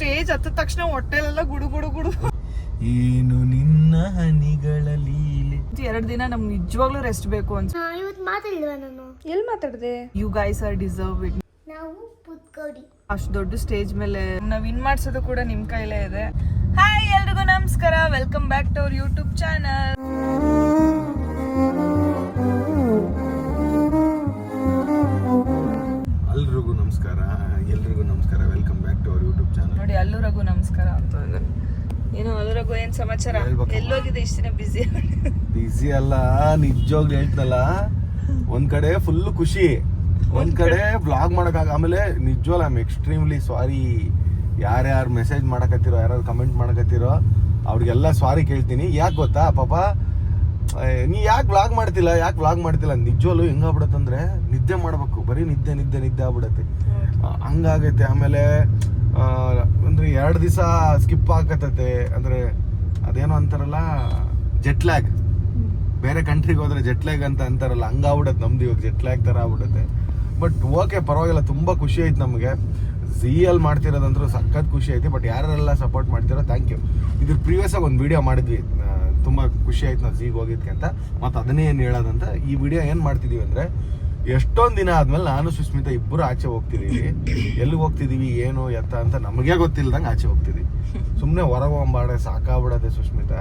Stage ಹತ್ತಿದ ತಕ್ಷಣ ಹೊಟ್ಟೆಲೆಲ್ಲ ಗುಡು ಗುಡು ಗುಡು. ಏನು ನಿನ್ನ ಹನಿಗಳ ಲೀಲೆ. 2 ದಿನ ನಮ್ಗೆ ನಿಜವಾಗ್ಲೂ ರೆಸ್ಟ್ ಬೇಕು ಅಂತ. ಇವತ್ತು ಮಾತಾಡಿಲ್ವಾ ನಾನು? ಎಲ್ಲಿ ಮಾತಾಡ್ದೆ? You guys are deserve it. ನಾವು ಪುತ್ಕೋಡಿ ಅಷ್ಟು ದೊಡ್ಡ ಸ್ಟೇಜ್ ಮೇಲೆ ನಾವ್ ವಿನ್ ಮಾಡ್ಸೋದು ಕೂಡ ನಿಮ್ ಕೈಲೇ ಇದೆ. ಹಾಯ್ ಎಲ್ರಿಗೂ ನಮಸ್ಕಾರ, welcome back to our YouTube channel. ಎಲ್ರಿಗೂ ನಮಸ್ಕಾರ, welcome back to our YouTube channel. ನೋಡಿ ಅಲ್ಲೂರಗೂ ನಮಸ್ಕಾರ ಅಂತ. ಏನು ಅಲ್ಲೂರಗೂ ಏನ್ ಸಮಾಚಾರ? ಎಲ್ಲೋಗಿದೆ ಇಷ್ಟ ದಿನ? ಬಿಸಿ ಅಲ್ಲ, ನಿಜವಾಗ್ಲೂ ಹೇಳ್ತಲ್ಲ, ಒಂದ್ ಕಡೆ ಫುಲ್ ಖುಷಿ, ಒಂದ್ ಕಡೆ ಬ್ಲಾಗ್ ಮಾಡಕ್. ಆಮೇಲೆ ನಿಜವಾಗ್ಲೂ ಐ ಆಮ್ ಎಕ್ಸ್ಟ್ರೀಮ್ಲಿ ಸಾರಿ. ಯಾರ್ಯಾರು ಮೆಸೇಜ್ ಮಾಡಕತ್ತಿರೋ, ಯಾರು ಕಮೆಂಟ್ ಮಾಡಕತ್ತಿರೋ ಅವ್ರಿಗೆಲ್ಲ ಸಾರಿ ಕೇಳ್ತೀನಿ. ಯಾಕೆ ಗೊತ್ತಾ ಪಾಪ, ನೀ ಯಾಕೆ ಬ್ಲಾಗ್ ಮಾಡ್ತಿಲ್ಲ ನಿಜವಾಗ್ಲೂ ಹೆಂಗಾಗ್ಬಿಡತ್ತಂದ್ರೆ ನಿದ್ದೆ ಮಾಡ್ಬೇಕು, ಬರೀ ನಿದ್ದೆ ಆಗ್ಬಿಡತ್ತೆ, ಹಂಗಾಗೈತೆ. ಆಮೇಲೆ ಅಂದ್ರೆ 2 ದಿವಸ ಸ್ಕಿಪ್ ಆಗತ್ತೆ, ಅಂದ್ರೆ ಅದೇನೋ ಅಂತಾರಲ್ಲ ಜೆಟ್ ಲ್ಯಾಗ್. ಬೇರೆ ಕಂಟ್ರಿಗೆ ಹೋದ್ರೆ ಜೆಟ್ ಲ್ಯಾಗ್ ಅಂತ ಅಂತಾರಲ್ಲ, ಹಂಗಾಗ್ಬಿಡತ್ತೆ ನಮ್ದು. ಇವಾಗ ಜೆಟ್ ಲ್ಯಾಗ್ ತರ ಆಗ್ಬಿಡುತ್ತೆ. ಬಟ್ ಓಕೆ, ಪರವಾಗಿಲ್ಲ, ತುಂಬಾ ಖುಷಿ ಆಯ್ತು ನಮಗೆ. ಝೀಯಲ್ಲಿ ಮಾಡ್ತಿರೋದಂದ್ರೂ ಸಖತ್ ಖುಷಿ ಐತಿ. ಬಟ್ ಯಾರೆಲ್ಲ ಸಪೋರ್ಟ್ ಮಾಡ್ತಿರೋ ಥ್ಯಾಂಕ್ ಯು. ಇದ್ರ ಪ್ರೀವಿಯಸ್ ಆಗಿ ಒಂದು ವಿಡಿಯೋ ಮಾಡಿದ್ವಿ, ತುಂಬಾ ಖುಷಿ ಆಯ್ತು ನಾವು ಝೀಗೆ ಹೋಗಿದ್ಕೆ ಅಂತ. ಮತ್ತೆ ಅದನ್ನೇ ಏನು ಹೇಳೋದಂತ ಈ ವಿಡಿಯೋ ಏನು ಮಾಡ್ತಿದೀವಿ ಅಂದ್ರೆ, ಎಷ್ಟೊಂದು ದಿನ ಆದ್ಮೇಲೆ ನಾನು ಸುಸ್ಮಿತಾ ಇಬ್ಬರು ಆಚೆ ಹೋಗ್ತಿದೀವಿ. ಎಲ್ಲಿಗೆ ಹೋಗ್ತಿದೀವಿ ಏನು ಎತ್ತ ಅಂತ ನಮಗೆ ಗೊತ್ತಿಲ್ದಂಗೆ ಆಚೆ ಹೋಗ್ತಿದೀವಿ. ಸುಮ್ಮನೆ ಹೊರಗೆ ಹೋಗ್ಬಾರ್ದೆ, ಸಾಕಾಗ್ಬಿಡತ್ತೆ ಸುಸ್ಮಿತಾ,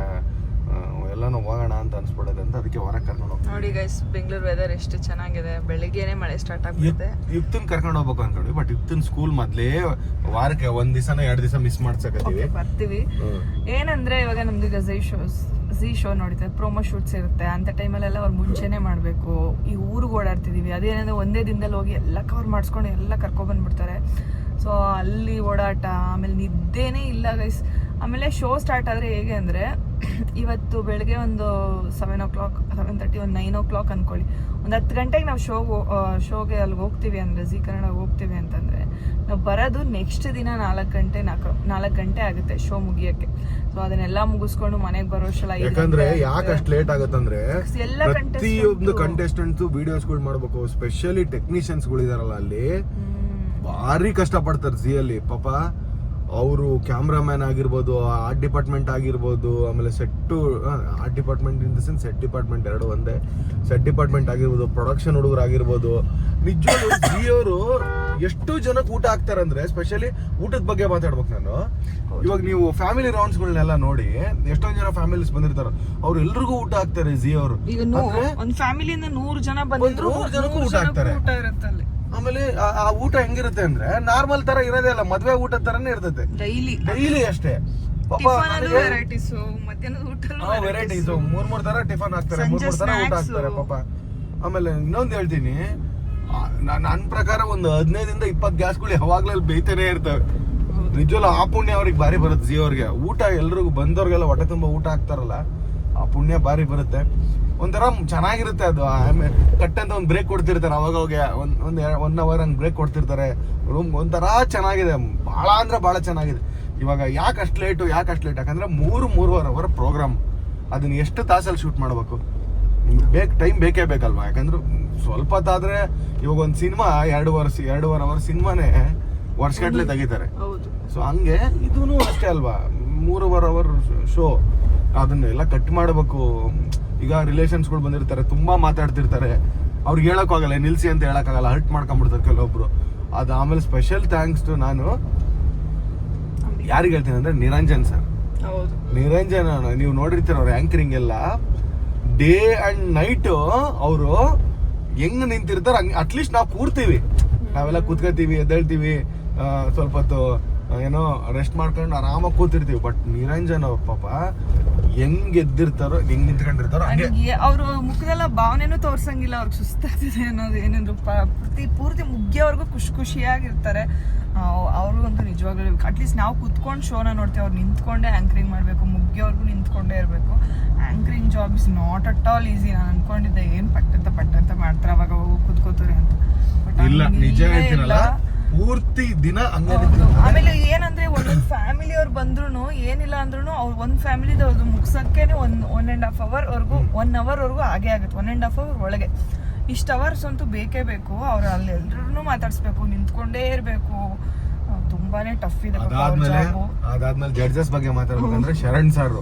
ಎಲ್ಲಾನು ಹೋಗೋಣ ಅಂತ ಅನ್ಸ್ಬಿಡೋದು ಅಂತ ಅದಕ್ಕೆ ಹೊರಗೆ ಕರ್ಕೊಂಡು ಹೋಗ್ತೀವಿ. ನೋಡಿ ಗೈಸ್, ಬೆಂಗಳೂರು ವೆದರ್ ಎಷ್ಟು ಚೆನ್ನಾಗಿದೆ. ಬೆಳಿಗ್ಗೆನೆ ಮಳೆ ಸ್ಟಾರ್ಟ್ ಆಗ್ಬಿಡುತ್ತೆ. ಯುಕ್ತನ್ ಕರ್ಕೊಂಡು ಹೋಗ್ಬೇಕು ಅನ್ಕೊಂಡ್ವಿ, ಬಟ್ ಯುಕ್ತನ್ ಸ್ಕೂಲ್ ಮೊದ್ಲೇ ವಾರಕ್ಕೆ 1 ದಿವಸನ 2 ದಿವಸ ಮಿಸ್ ಮಾಡ್ಸಕತ್ತೀವಿ. ಬರ್ತೀವಿ. ಏನಂದ್ರೆ ಇವಾಗ ನಮ್ದು ಈಗ ಝೀ ಶೋ ನೋಡಿದ್ರೆ ಪ್ರೊಮೋ ಶೂಟ್ಸ್ ಇರುತ್ತೆ. ಅಂತ ಟೈಮಲ್ಲೆಲ್ಲ ಅವ್ರು ಮುಂಚೆನೆ ಮಾಡ್ಬೇಕು. ಈ ಊರಿಗೆ ಓಡಾಡ್ತಿದೀವಿ, ಅದೇನಂದ್ರೆ ಒಂದೇ ದಿನದಲ್ಲಿ ಹೋಗಿ ಎಲ್ಲ ಕವರ್ ಮಾಡಿಸ್ಕೊಂಡು ಎಲ್ಲ ಕರ್ಕೊಂಡ್ ಬಂದ್ಬಿಡ್ತಾರೆ. ಸೊ ಅಲ್ಲಿ ಓಡಾಟ, ಆಮೇಲೆ ನಿದ್ದೆನೇ ಇಲ್ಲ ಗೈಸ್. ಆಮೇಲೆ ಶೋ ಸ್ಟಾರ್ಟ್ ಆದರೆ ಹೇಗೆ ಅಂದರೆ, ಇವತ್ತು ಬೆಳಗ್ಗೆ ಒಂದು 7 o'clock 7:30 ಒಂದು 9 o'clock ಅಂದ್ಕೊಳ್ಳಿ. ಒಂದು 10 ಗಂಟೆಗೆ ನಾವು ಶೋಗೆ ಅಲ್ಲಿಗೆ ಹೋಗ್ತೀವಿ ಅಂದರೆ, ಝೀ ಕನ್ನಡ ಹೋಗ್ತೀವಿ ಅಂತಂದರೆ, ನಾವು ಬರೋದು ನೆಕ್ಸ್ಟ್ ದಿನ 4 ಗಂಟೆ ಆಗುತ್ತೆ ಶೋ ಮುಗಿಯೋಕ್ಕೆ. ಸೊ ಅದನ್ನೆಲ್ಲ ಮುಗಿಸ್ಕೊಂಡು ಮನೆಗೆ ಬರೋಷ್ಟಲ್ಲ. ಯಾಕಂದ್ರೆ ಯಾಕೆ ಅಷ್ಟು ಲೇಟ್ ಆಗುತ್ತಂದ್ರೆ, ಎಲ್ಲ ಪ್ರತಿಯೊಂದು ಕಂಟೆಸ್ಟೆಂಟ್ಸ್ ವಿಡಿಯೋಸ್ಗಳು ಮಾಡ್ಬೇಕು. ಸ್ಪೆಷಲಿ ಟೆಕ್ನಿಷಿಯನ್ಸ್ಗಳು ಇದಾರಲ್ಲ, ಅಲ್ಲಿ ಭಾರಿ ಕಷ್ಟ ಪಡ್ತಾರೆ ಝೀಯಲ್ಲಿ ಪಾಪ. ಅವರು ಕ್ಯಾಮ್ರಾಮ್ಯಾನ್ ಆಗಿರ್ಬೋದು, ಆರ್ಟ್ ಡಿಪಾರ್ಟ್ಮೆಂಟ್ ಆಗಿರ್ಬೋದು, ಆಮೇಲೆ art department in the sense set department ಎರಡು ಒಂದೇ. ಸೆಟ್ ಡಿಪಾರ್ಟ್ಮೆಂಟ್ ಆಗಿರ್ಬೋದು, ಪ್ರೊಡಕ್ಷನ್ ಹುಡುಗರು ಆಗಿರ್ಬೋದು. ನಿಜವಾಗ್ಲೂ ಝೀ ಅವರು ಎಷ್ಟು ಜನಕ್ಕೆ ಊಟ ಹಾಕ್ತಾರೆ ಅಂದ್ರೆ, ಸ್ಪೆಷಲಿ ಊಟದ ಬಗ್ಗೆ ಮಾತಾಡ್ಬೇಕು ನಾನು. ಇವಾಗ ನೀವು ಫ್ಯಾಮಿಲಿ ರೌಂಡ್ಸ್ಗಳನ್ನೆಲ್ಲ ನೋಡಿ, ಎಷ್ಟೊಂದು ಜನ ಫ್ಯಾಮಿಲೀಸ್ ಬಂದಿರ್ತಾರ, ಅವ್ರು ಎಲ್ರಿಗೂ ಊಟ ಹಾಕ್ತಾರೆ ಝೀ ಅವರು. ಈಗ ಒಂದು ಫ್ಯಾಮಿಲಿಯಿಂದ 100 ಜನ ಬಂದ್ರು 100 ಜನಕ್ಕೂ ಊಟ ಹಾಕ್ತಾರೆ. ಆಮೇಲೆ ಆ ಊಟ ಹೆಂಗಿರುತ್ತೆ ಅಂದ್ರೆ, ನಾರ್ಮಲ್ ತರ ಇರೋದೇ ಅಲ್ಲ, ಮದ್ವೆ ಊಟ ತರನೇ ಇರ್ತದೆ. ಡೈಲಿ ಅಷ್ಟೇ ಪಾಪ. ವೆರೈಟೀಸ್ 3 ತರ ಟಿಫನ್ ಹಾಕ್ತಾರೆ, 3 ತರ ಊಟ ಹಾಕ್ತಾರೆ ಪಾಪ. ಆಮೇಲೆ ಇನ್ನೊಂದು ಹೇಳ್ತೀನಿ, ನನ್ನ ಪ್ರಕಾರ ಒಂದು 15 ಇಂದ 20 ಗ್ಯಾಸ್ಗಳು ಯಾವಾಗ್ಲೂ ಬೇಯ್ತಾನೆ ಇರ್ತವೆ. ನಿಜವಲ್ಲ, ಆ ಪುಣ್ಯ ಅವ್ರಿಗೆ ಬಾರಿ ಬರುತ್ತೆ ಝೀ ಅವ್ರಿಗೆ. ಊಟ ಎಲ್ರಿಗೂ ಬಂದವ್ರಿಗೆಲ್ಲ ಹೊಟ್ಟೆ ತುಂಬಾ ಊಟ ಹಾಕ್ತಾರಲ್ಲ, ಆ ಪುಣ್ಯ ಬಾರಿ ಬರುತ್ತೆ. ಒಂಥರ ಚೆನ್ನಾಗಿರುತ್ತೆ ಅದು. ಆಮೇಲೆ ಕಟ್ಟಂತ ಒಂದು ಬ್ರೇಕ್ ಕೊಡ್ತಿರ್ತಾರೆ, ಅವಾಗ ಒಂದು 1 hour ಹಂಗೆ ಬ್ರೇಕ್ ಕೊಡ್ತಿರ್ತಾರೆ. ಒಂಥರ ಚೆನ್ನಾಗಿದೆ, ಭಾಳ ಅಂದ್ರೆ ಭಾಳ ಚೆನ್ನಾಗಿದೆ. ಇವಾಗ ಯಾಕೆ ಅಷ್ಟು ಲೇಟು ಯಾಕಂದ್ರೆ 3.5 hour ಪ್ರೋಗ್ರಾಮ್. ಅದನ್ನ ಎಷ್ಟು ತಾಸಲ್ಲಿ ಶೂಟ್ ಮಾಡ್ಬೇಕು, ಟೈಮ್ ಬೇಕೇ ಬೇಕಲ್ವಾ? ಯಾಕಂದ್ರೆ ಸ್ವಲ್ಪ ಹೊತ್ತಾದ್ರೆ, ಇವಾಗ ಒಂದು ಸಿನಿಮಾ 2.5 hour ಸಿನಿಮಾನೇ ವರ್ಷಗಟ್ಲೆ ತೆಗಿತಾರೆ. ಸೊ ಹಂಗೆ ಇದೂ ಅಷ್ಟೇ ಅಲ್ವಾ, 3.5 hour ಶೋ. ಅದನ್ನೆಲ್ಲ ಕಟ್ ಮಾಡಬೇಕು. ಈಗ ರಿಲೇಷನ್ಸ್ಗಳು ಬಂದಿರ್ತಾರೆ, ತುಂಬಾ ಮಾತಾಡ್ತಿರ್ತಾರೆ, ಅವ್ರಿಗೆ ಹೇಳಕ್ಕಾಗಲ್ಲ, ನಿಲ್ಸಿ ಅಂತ ಹೇಳಕ್ಕಾಗಲ್ಲ, ಹರ್ಟ್ ಮಾಡ್ಕೊಂಡ್ಬಿಡ್ತಾರೆ ಕೆಲವೊಬ್ರು. ಅದು ಆಮೇಲೆ ಸ್ಪೆಷಲ್ ಥ್ಯಾಂಕ್ಸ್ ಟು ನಾನು ಯಾರಿಗೆ ಹೇಳ್ತೀನಿ ಅಂದ್ರೆ, ನಿರಂಜನ್ ಸರ್. ನಿರಂಜನ್ ನೀವು ನೋಡಿರ್ತೀರ ಅವ್ರ ಆಂಕರಿಂಗ್ ಎಲ್ಲ, ಡೇ ಅಂಡ್ ನೈಟ್ ಅವರು ಹೆಂಗ್ ನಿಂತಿರ್ತಾರ ಹಂಗೆ. ಅಟ್ಲೀಸ್ಟ್ ನಾವು ಕೂರ್ತೀವಿ, ನಾವೆಲ್ಲ ಕೂತ್ಕೋತೀವಿ, ಎದ್ದೇಳ್ತೀವಿ, ಸ್ವಲ್ಪ ಹೊತ್ತು ಏನೋ ರೆಸ್ಟ್ ಮಾಡ್ಕೊಂಡು ಆರಾಮಾಗಿ ಕೂತಿರ್ತೀವಿ. ಬಟ್ ನಿರಂಜನ್ ಅವ್ರ ಪಾಪ ಹೆಂಗ್ ಎದ್ದಿರ್ತಾರೋ, ಹೆಂಗ್ ನಿಂತ್ಕೊಂಡಿರ್ತಾರೋ, ಅವ್ರ ಮುಖದಲ್ಲ ಭಾವನೆನೂ ತೋರ್ಸಂಗಿಲ್ಲ. ಅವ್ರಿಗೆ ಸುಸ್ತಾಗ್ತಿದೆ ಅನ್ನೋದು ಏನೇನು ಪೂರ್ತಿ ಮುಗ್ಗಿಯವರೆಗೂ ಖುಷಿಯಾಗಿರ್ತಾರೆ. ಅವ್ರಿಗಂತೂ ನಿಜವಾಗ್ಲೂ ಅಟ್ಲೀಸ್ಟ್ ನಾವು ಕುತ್ಕೊಂಡು ಶೋನ ನೋಡ್ತೀವಿ, ಅವ್ರು ನಿಂತ್ಕೊಂಡೇ ಆಂಕರಿಂಗ್ ಮಾಡಬೇಕು, ಮುಗ್ಗಿಯವ್ರಿಗೂ ನಿಂತ್ಕೊಂಡೇ ಇರಬೇಕು. Anchoring job is not at all easy. ನಾನು ಅನ್ಕೊಂಡಿದ್ದೆ ಏನು ಪಟ್ಟಂತ ಮಾಡ್ತಾರೆ, ಅವಾಗ ಹೋಗಿ ಕುತ್ಕೋತಾರೆ ಅಂತ. ಬಟ್ ಇಲ್ಲ, ನಿಜ ಹೇಳ್ತೀರಲ್ಲ, ಪೂರ್ತಿ ದಿನ. ಆಮೇಲೆ ಏನಂದ್ರೆ, ಒಂದೊಂದು ಫ್ಯಾಮಿಲಿ ಅವ್ರು ಬಂದ್ರು ಏನಿಲ್ಲ ಅಂದ್ರೂ ಅವ್ರು ಒಂದು ಫ್ಯಾಮಿಲಿದವ್ರದ್ದು ಮುಗ್ಸಕ್ಕೇನೆ 1.5 hour ವರ್ಗು 1 hour ವರ್ಗು ಆಗೇ ಆಗುತ್ತೆ. 1.5 hour ಒಳಗೆ ಇಷ್ಟು ಅವರ್ಸ್ ಅಂತೂ ಬೇಕೇ ಬೇಕು. ಅವ್ರು ಅಲ್ಲಿ ಎಲ್ರೂ ಮಾತಾಡ್ಸ್ಬೇಕು, ನಿಂತ್ಕೊಂಡೇ ಇರಬೇಕು. ತುಂಬ ತುಂಬಾನೇ ಟಫ್ ಇದೆ ಅದಾದ್ಮೇಲೆ ಜಡ್ಜಸ್ ಬಗ್ಗೆ ಮಾತಾಡ್ಬೇಕಂದ್ರೆ ಶರಣ್ ಸರ್,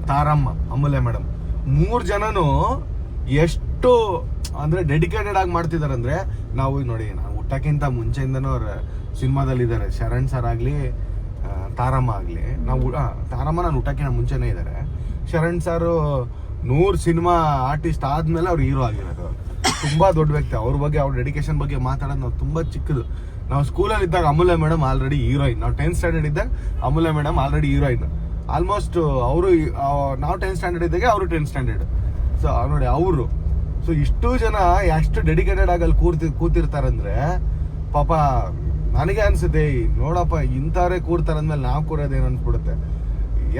ತಾರಮ್ಮ, ಅಮೂಲ್ಯ ಮೇಡಮ್, 3 ಜನನು ಎಷ್ಟು ಅಂದ್ರೆ ಡೆಡಿಕೇಟೆಡ್ ಆಗಿ ಮಾಡ್ತಿದಾರೆ ಅಂದ್ರೆ, ನಾವು ನೋಡಿ ನಾವು ಹುಟ್ಟಕ್ಕಿಂತ ಮುಂಚೆಯಿಂದನೂ ಅವ್ರ ಸಿನಿಮಾದಲ್ಲಿ ಇದ್ದಾರೆ. ಶರಣ್ ಸರ್ ಆಗ್ಲಿ, ತಾರಮ್ಮ ಆಗ್ಲಿ, ನಾವು ತಾರಮ್ಮ ನಾನು ಹುಟ್ಟಕ್ಕಿಂತ ಮುಂಚೆನೇ ಇದ್ದಾರೆ. ಶರಣ್ ಸರ್ 100 ಸಿನಿಮಾ ಆರ್ಟಿಸ್ಟ್ ಆದ್ಮೇಲೆ ಅವ್ರು ಹೀರೋ ಆಗಿರೋದು. ತುಂಬಾ ದೊಡ್ಡ ವ್ಯಕ್ತಿ. ಅವ್ರ ಬಗ್ಗೆ, ಅವ್ರ ಡೆಡಿಕೇಶನ್ ಬಗ್ಗೆ ಮಾತಾಡೋದು ನಾವು ತುಂಬಾ ಚಿಕ್ಕದು. ನಾವು ಸ್ಕೂಲಲ್ಲಿ ಇದ್ದಾಗ ಅಮೂಲ್ಯ ಮೇಡಮ್ ಆಲ್ರೆಡಿ ಹೀರೋಯಿನ್. ನಾವು 10th ಸ್ಟ್ಯಾಂಡರ್ಡ್ ಇದ್ದಾಗ ಅಮೂಲ್ಯ ಮೇಡಮ್ ಆಲ್ರೆಡಿ ಹೀರೋಯಿನ್. ಆಲ್ಮೋಸ್ಟ್ ಅವರು, ನಾವು 10th ಸ್ಟ್ಯಾಂಡರ್ಡ್ ಇದ್ದಾಗ ಅವರು 10th ಸ್ಟ್ಯಾಂಡರ್ಡ್. ಸೊ ನೋಡಿ ಅವರು, ಸೊ ಇಷ್ಟು ಜನ ಎಷ್ಟು ಡೆಡಿಕೇಟೆಡ್ ಆಗಿ ಅಲ್ಲಿ ಕೂತಿರ್ತಾರಂದ್ರೆ ಪಾಪ ನನಗೆ ಅನ್ಸುತ್ತೆ, ನೋಡಪ್ಪ ಇಂಥವ್ರೆ ಕೂರ್ತಾರಂದ್ಮೇಲೆ ನಾವು ಕೂರೋದೇನು ಅನ್ಸ್ಬಿಡುತ್ತೆ.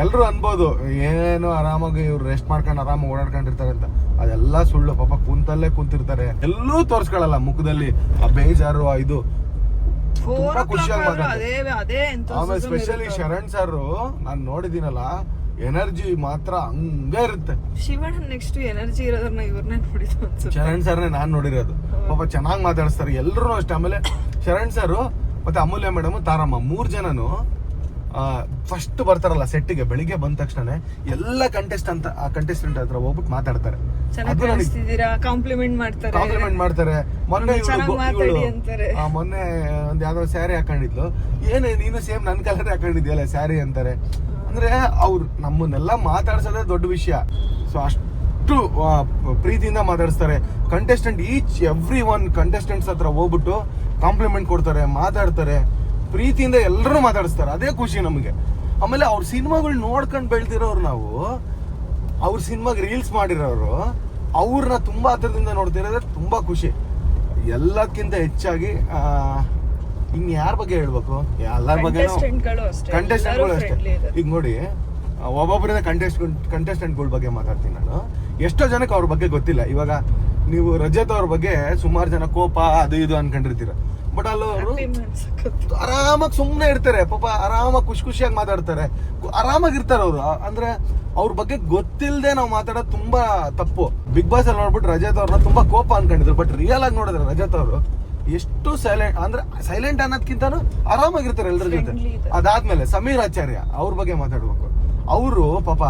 ಎಲ್ರು ಅನ್ಬೋದು ಏನು ಆರಾಮಾಗಿ ಇವ್ರು ರೆಸ್ಟ್ ಮಾಡ್ಕೊಂಡು ಆರಾಮಾಗಿ ಓಡಾಡ್ಕೊಂಡಿರ್ತಾರೆ ಅಂತ. ಅದೆಲ್ಲ ಸುಳ್ಳು. ಪಾಪ ಕುಂತಲ್ಲೇ ಕುಂತಿರ್ತಾರೆ, ಎಲ್ಲೂ ತೋರ್ಸ್ಕೊಳಲ್ಲ ಮುಖದಲ್ಲಿ ಆ ಬೇಜಾರು. ಇದು ತುಂಬಾ ಖುಷಿಯಾಗಿ ಮಾತಾಡ್ತಾರೆ. ಆಮೇಲೆ ಸ್ಪೆಷಲಿ ಶರಣ್ ಸರ್ ನಾನ್ ನೋಡಿದೀನಲ್ಲ, ಎನರ್ಜಿ ಮಾತ್ರ ಹಂಗೆ ಇರುತ್ತೆ. ಶಿವಣ್ಣ ನೆಕ್ಸ್ಟ್ ಎನರ್ಜಿ ಇರೋದನ್ನ ಇವ್ರನ್ನೇ ನೋಡಿದ್ದು ಅನ್ಸುತ್ತೆ. ಶರಣ್ ಸರ್ನೇ ನಾನ್ ನೋಡಿರೋದು. ಪಾಪ ಚೆನ್ನಾಗಿ ಮಾತಾಡಿಸ್ತಾರೆ ಎಲ್ರು ಅಷ್ಟೇ. ಆಮೇಲೆ ಶರಣ್ ಸರ್ ಮತ್ತೆ ಅಮೂಲ್ಯ ಮೇಡಮ್, ತಾರಮ್ಮ 3 ಜನನು ಫಸ್ಟ್ ಬರ್ತಾರಲ್ಲ ಸೆಟ್ಗೆ, ಬೆಳಿಗ್ಗೆ ಬಂದ ತಕ್ಷಣ ಎಲ್ಲ ಕಂಟೆಸ್ಟೆಂಟ್ ಹತ್ರ ಹೋಗ್ಬಿಟ್ಟು ಮಾತಾಡ್ತಾರೆ, ಕಾಂಪ್ಲಿಮೆಂಟ್ ಮಾಡ್ತಾರೆ. ಮೊನ್ನೆ ಒಂದ್ ಯಾವ್ದೋ ಸ್ಯಾರಿ ಹಾಕೊಂಡಿದ್ಲು, ಏನೇ ನೀನು ಸೇಮ್ ನನ್ ಕಲರ್ ಹಾಕೊಂಡಿದ್ಯಲ್ಲ ಸ್ಯಾರಿ ಅಂತಾರೆ. ಅಂದ್ರೆ ಅವ್ರು ನಮ್ಮನ್ನೆಲ್ಲ ಮಾತಾಡ್ಸೋದೇ ದೊಡ್ಡ ವಿಷಯ. ಸೊ ಅಷ್ಟು ಪ್ರೀತಿಯಿಂದ ಮಾತಾಡಿಸ್ತಾರೆ. ಕಂಟೆಸ್ಟೆಂಟ್ ಎವ್ರಿ ಒನ್ ಕಂಟೆಸ್ಟೆಂಟ್ಸ್ ಹತ್ರ ಹೋಗ್ಬಿಟ್ಟು ಕಾಂಪ್ಲಿಮೆಂಟ್ ಕೊಡ್ತಾರೆ, ಮಾತಾಡ್ತಾರೆ, ಪ್ರೀತಿಯಿಂದ ಎಲ್ಲರೂ ಮಾತಾಡಿಸ್ತಾರೆ. ಅದೇ ಖುಷಿ ನಮಗೆ. ಆಮೇಲೆ ಅವ್ರ ಸಿನಿಮಾಗಳು ನೋಡ್ಕೊಂಡು ಬೆಳ್ದಿರೋರು ನಾವು, ಅವ್ರ ಸಿನಿಮಾಗೆ ರೀಲ್ಸ್ ಮಾಡಿರೋರು, ಅವ್ರನ್ನ ತುಂಬಾ ಹತ್ರದಿಂದ ನೋಡ್ತಿರೋದ್ರೆ ತುಂಬಾ ಖುಷಿ. ಎಲ್ಲಕ್ಕಿಂತ ಹೆಚ್ಚಾಗಿ ಇನ್ ಯಾರ ಬಗ್ಗೆ ಹೇಳ್ಬೇಕು, ಎಲ್ಲರ ಬಗ್ಗೆ ಕಂಟೆಸ್ಟೆಂಟ್ಗಳು ಅಷ್ಟೇ. ಈಗ ನೋಡಿ, ಒಬ್ಬೊಬ್ಬರಿಂದ ಕಂಟೆಸ್ಟೆಂಟ್ಗಳ ಬಗ್ಗೆ ಮಾತಾಡ್ತೀನಿ ನಾನು. ಎಷ್ಟೋ ಜನಕ್ಕೆ ಅವ್ರ ಬಗ್ಗೆ ಗೊತ್ತಿಲ್ಲ. ಇವಾಗ ನೀವು ರಜತ್ ಅವ್ರ ಬಗ್ಗೆ ಸುಮಾರು ಜನ ಕೋಪ ಅದು ಇದು ಅನ್ಕೊಂಡಿರ್ತೀರ, ಬಟ್ ಅಲ್ಲವರು ಆರಾಮಾಗಿ ಸುಮ್ಮನೆ ಇರ್ತಾರೆ. ಪಾಪ ಆರಾಮಾಗಿ ಖುಷಿಯಾಗಿ ಮಾತಾಡ್ತಾರೆ, ಆರಾಮಾಗಿರ್ತಾರೆ ಅವರು. ಅಂದ್ರೆ ಅವ್ರ ಬಗ್ಗೆ ಗೊತ್ತಿಲ್ಲದೆ ನಾವು ಮಾತಾಡೋದು ತುಂಬಾ ತಪ್ಪು. ಬಿಗ್ ಬಾಸ್ ಅಲ್ಲಿ ನೋಡ್ಬಿಟ್ಟು ರಜತ್ ಅವ್ರನ್ನ ತುಂಬಾ ಕೋಪ ಅನ್ಕೊಂಡಿದ್ರು, ಬಟ್ ರಿಯಲ್ ಆಗಿ ನೋಡಿದ್ರೆ ರಜತ್ ಅವರು ಎಷ್ಟು ಸೈಲೆಂಟ್, ಅಂದ್ರೆ ಸೈಲೆಂಟ್ ಅನ್ನೋದ್ಕಿಂತನೂ ಆರಾಮಾಗಿರ್ತಾರೆ ಎಲ್ಲರ ಜೊತೆ. ಅದಾದ್ಮೇಲೆ ಸಮೀರ್ ಆಚಾರ್ಯ, ಅವ್ರ ಬಗ್ಗೆ ಮಾತಾಡ್ಬೇಕು. ಅವರು ಪಾಪ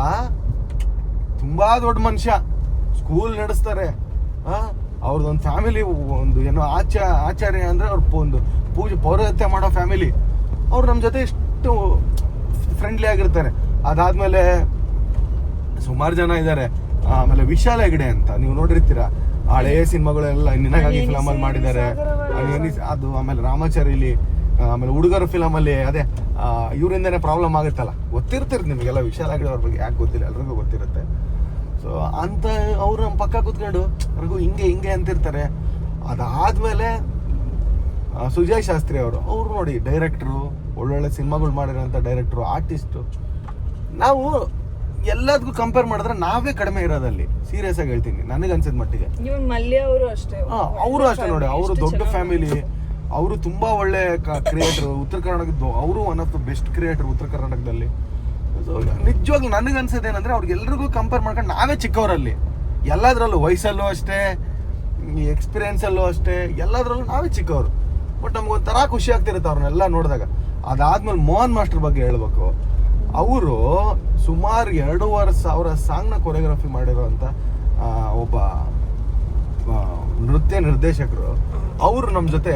ತುಂಬಾ ದೊಡ್ಡ ಮನುಷ್ಯ, ಸ್ಕೂಲ್ ನಡೆಸ್ತಾರೆ. ಅವ್ರದ್ದೊಂದು ಫ್ಯಾಮಿಲಿ, ಒಂದು ಏನೋ ಆಚಾರ್ಯ ಅಂದ್ರೆ ಅವ್ರ ಒಂದು ಪೌರಹತ್ಯೆ ಮಾಡೋ ಫ್ಯಾಮಿಲಿ. ಅವ್ರು ನಮ್ಮ ಜೊತೆ ಎಷ್ಟು ಫ್ರೆಂಡ್ಲಿ ಆಗಿರ್ತಾರೆ. ಅದಾದ್ಮೇಲೆ ಸುಮಾರು ಜನ ಇದ್ದಾರೆ. ಆಮೇಲೆ ವಿಶಾಲ್ ಹೆಗ್ಡೆ ಅಂತ ನೀವು ನೋಡಿರ್ತೀರಾ, ಹಳೇ ಸಿನಿಮಾಗಳೆಲ್ಲ ನಿನಗಾಗಿ ಫಿಲಮ್ ಅಲ್ಲಿ ಮಾಡಿದ್ದಾರೆ ಅದು. ಆಮೇಲೆ ರಾಮಾಚಾರಿಲಿ, ಆಮೇಲೆ ಹುಡುಗರ ಫಿಲಮ್ ಅಲ್ಲಿ ಅದೇ ಇವರಿಂದನೇ ಪ್ರಾಬ್ಲಮ್ ಆಗುತ್ತಲ್ಲ, ಗೊತ್ತಿರ್ತಿರುತ್ತೆ ನಿಮಗೆಲ್ಲ. ವಿಶಾಲ್ ಹೆಗ್ಡೆ ಅವ್ರ ಬಗ್ಗೆ ಯಾಕೆ ಗೊತ್ತಿಲ್ಲ, ಎಲ್ರಿಗೂ ಗೊತ್ತಿರುತ್ತೆ. ಸೊ ಅಂತ ಅವ್ರು ನಮ್ಮ ಪಕ್ಕ ಕೂತ್ಕೊಂಡು ಅವ್ರಿಗೂ ಹಿಂಗೆ ಅಂತಿರ್ತಾರೆ. ಅದಾದ್ಮೇಲೆ ಸುಜಯ್ ಶಾಸ್ತ್ರಿ ಅವ್ರು ನೋಡಿ ಡೈರೆಕ್ಟ್ರು, ಒಳ್ಳೊಳ್ಳೆ ಸಿನಿಮಾಗಳು ಮಾಡಿರೋಂಥ ಡೈರೆಕ್ಟ್ರು, ಆರ್ಟಿಸ್ಟು. ನಾವು ಎಲ್ಲದಕ್ಕೂ ಕಂಪೇರ್ ಮಾಡಿದ್ರೆ ನಾವೇ ಕಡಿಮೆ ಇರೋದಲ್ಲಿ, ಸೀರಿಯಸ್ ಆಗಿ ಹೇಳ್ತೀನಿ ನನಗನ್ಸಿದ ಮಟ್ಟಿಗೆ. ಅವರು ಅಷ್ಟೇ ನೋಡಿ, ಅವರು ದೊಡ್ಡ ಫ್ಯಾಮಿಲಿ, ಅವರು ತುಂಬಾ ಒಳ್ಳೆ ಕ್ರಿಯೇಟರ್. ಉತ್ತರ ಕರ್ನಾಟಕದ್ದು ಅವರು one of the best creator ಉತ್ತರ ಕರ್ನಾಟಕದಲ್ಲಿ. ನಿಜವಾಗ್ಲೂ ನನಗನ್ಸೋದೇನಂದ್ರೆ ಅವ್ರಿಗೆಲ್ರಿಗೂ ಕಂಪೇರ್ ಮಾಡ್ಕೊಂಡು ನಾವೇ ಚಿಕ್ಕವರಲ್ಲಿ, ಎಲ್ಲದ್ರಲ್ಲೂ, ವಯಸ್ಸಲ್ಲೂ ಅಷ್ಟೇ, ಎಕ್ಸ್ಪೀರಿಯನ್ಸ್ ಅಲ್ಲೂ ಅಷ್ಟೇ, ಎಲ್ಲದ್ರಲ್ಲೂ ನಾವೇ ಚಿಕ್ಕವರು. ಬಟ್ ನಮ್ಗೊಂಥರ ಖುಷಿ ಆಗ್ತಿರುತ್ತೆ ಅವ್ರನ್ನೆಲ್ಲ ನೋಡಿದಾಗ. ಅದಾದ್ಮೇಲೆ ಮೋಹನ್ ಮಾಸ್ಟರ್ ಬಗ್ಗೆ ಹೇಳ್ಬೇಕು. ಅವರು ಸುಮಾರು 2,500 ಸಾಂಗ್ನ ಕೊರಿಯೋಗ್ರಫಿ ಮಾಡಿರೋಂಥ ಒಬ್ಬ ನೃತ್ಯ ನಿರ್ದೇಶಕರು. ಅವರು ನಮ್ಮ ಜೊತೆ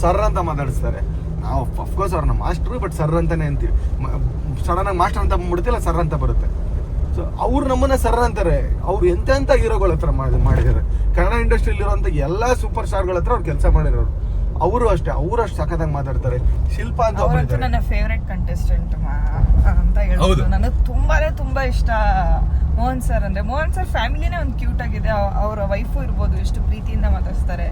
ಸರ್ ಅಂತ ಮಾತಾಡಿಸ್ತಾರೆ. ನಾವು ಅಫ್ಕೋರ್ಸ್ ಅವ್ರನ್ನ ಮಾಸ್ಟ್ರು, ಬಟ್ ಸರ್ ಅಂತಾನೆ ಅಂತೀವಿ. ಸಡನ್ ಆಗಿ ಮಾಸ್ಟರ್ ಅಂತ ಬಂದ್ಬಿಡ್ತಿಲ್ಲ, ಸರ್ ಅಂತ ಬರುತ್ತೆ. ಸೊ ಅವ್ರು ನಮ್ಮನ್ನ ಸರ್ ಅಂತಾರೆ. ಅವ್ರು ಎಂತೆಂಥ ಹೀರೋಗಳ ಹತ್ರ ಮಾಡಿದ್ದಾರೆ. ಕನ್ನಡ ಇಂಡಸ್ಟ್ರಿಯಲ್ಲಿ ಇರುವಂಥ ಎಲ್ಲ ಸೂಪರ್ ಸ್ಟಾರ್ಗಳ ಹತ್ರ ಅವ್ರು ಕೆಲಸ ಮಾಡಿರೋರು. ಅವರು ಅಷ್ಟೇ, ಅವರು ಅಷ್ಟು ಸಖತ್ತಾಗಿ ಮಾತಾಡ್ತಾರೆ. ಶಿಲ್ಪ ಅಂತ ನನ್ನ ಫೇವ್ರೆಟ್ ಕಂಟೆಸ್ಟೆಂಟ್ ಅಂತ ಹೇಳ್ಬೋದು. ನನಗೆ ತುಂಬಾ ಇಷ್ಟ ಮೋಹನ್ ಸರ್ ಅಂದ್ರೆ. ಮೋಹನ್ ಸರ್ ಫ್ಯಾಮಿಲಿನೇ ಒಂದು ಕ್ಯೂಟ್ ಆಗಿದೆ. ಅವರ ವೈಫು ಇರ್ಬೋದು, ಎಷ್ಟು ಪ್ರೀತಿಯಿಂದ ಮಾತಾಡ್ತಾರೆ.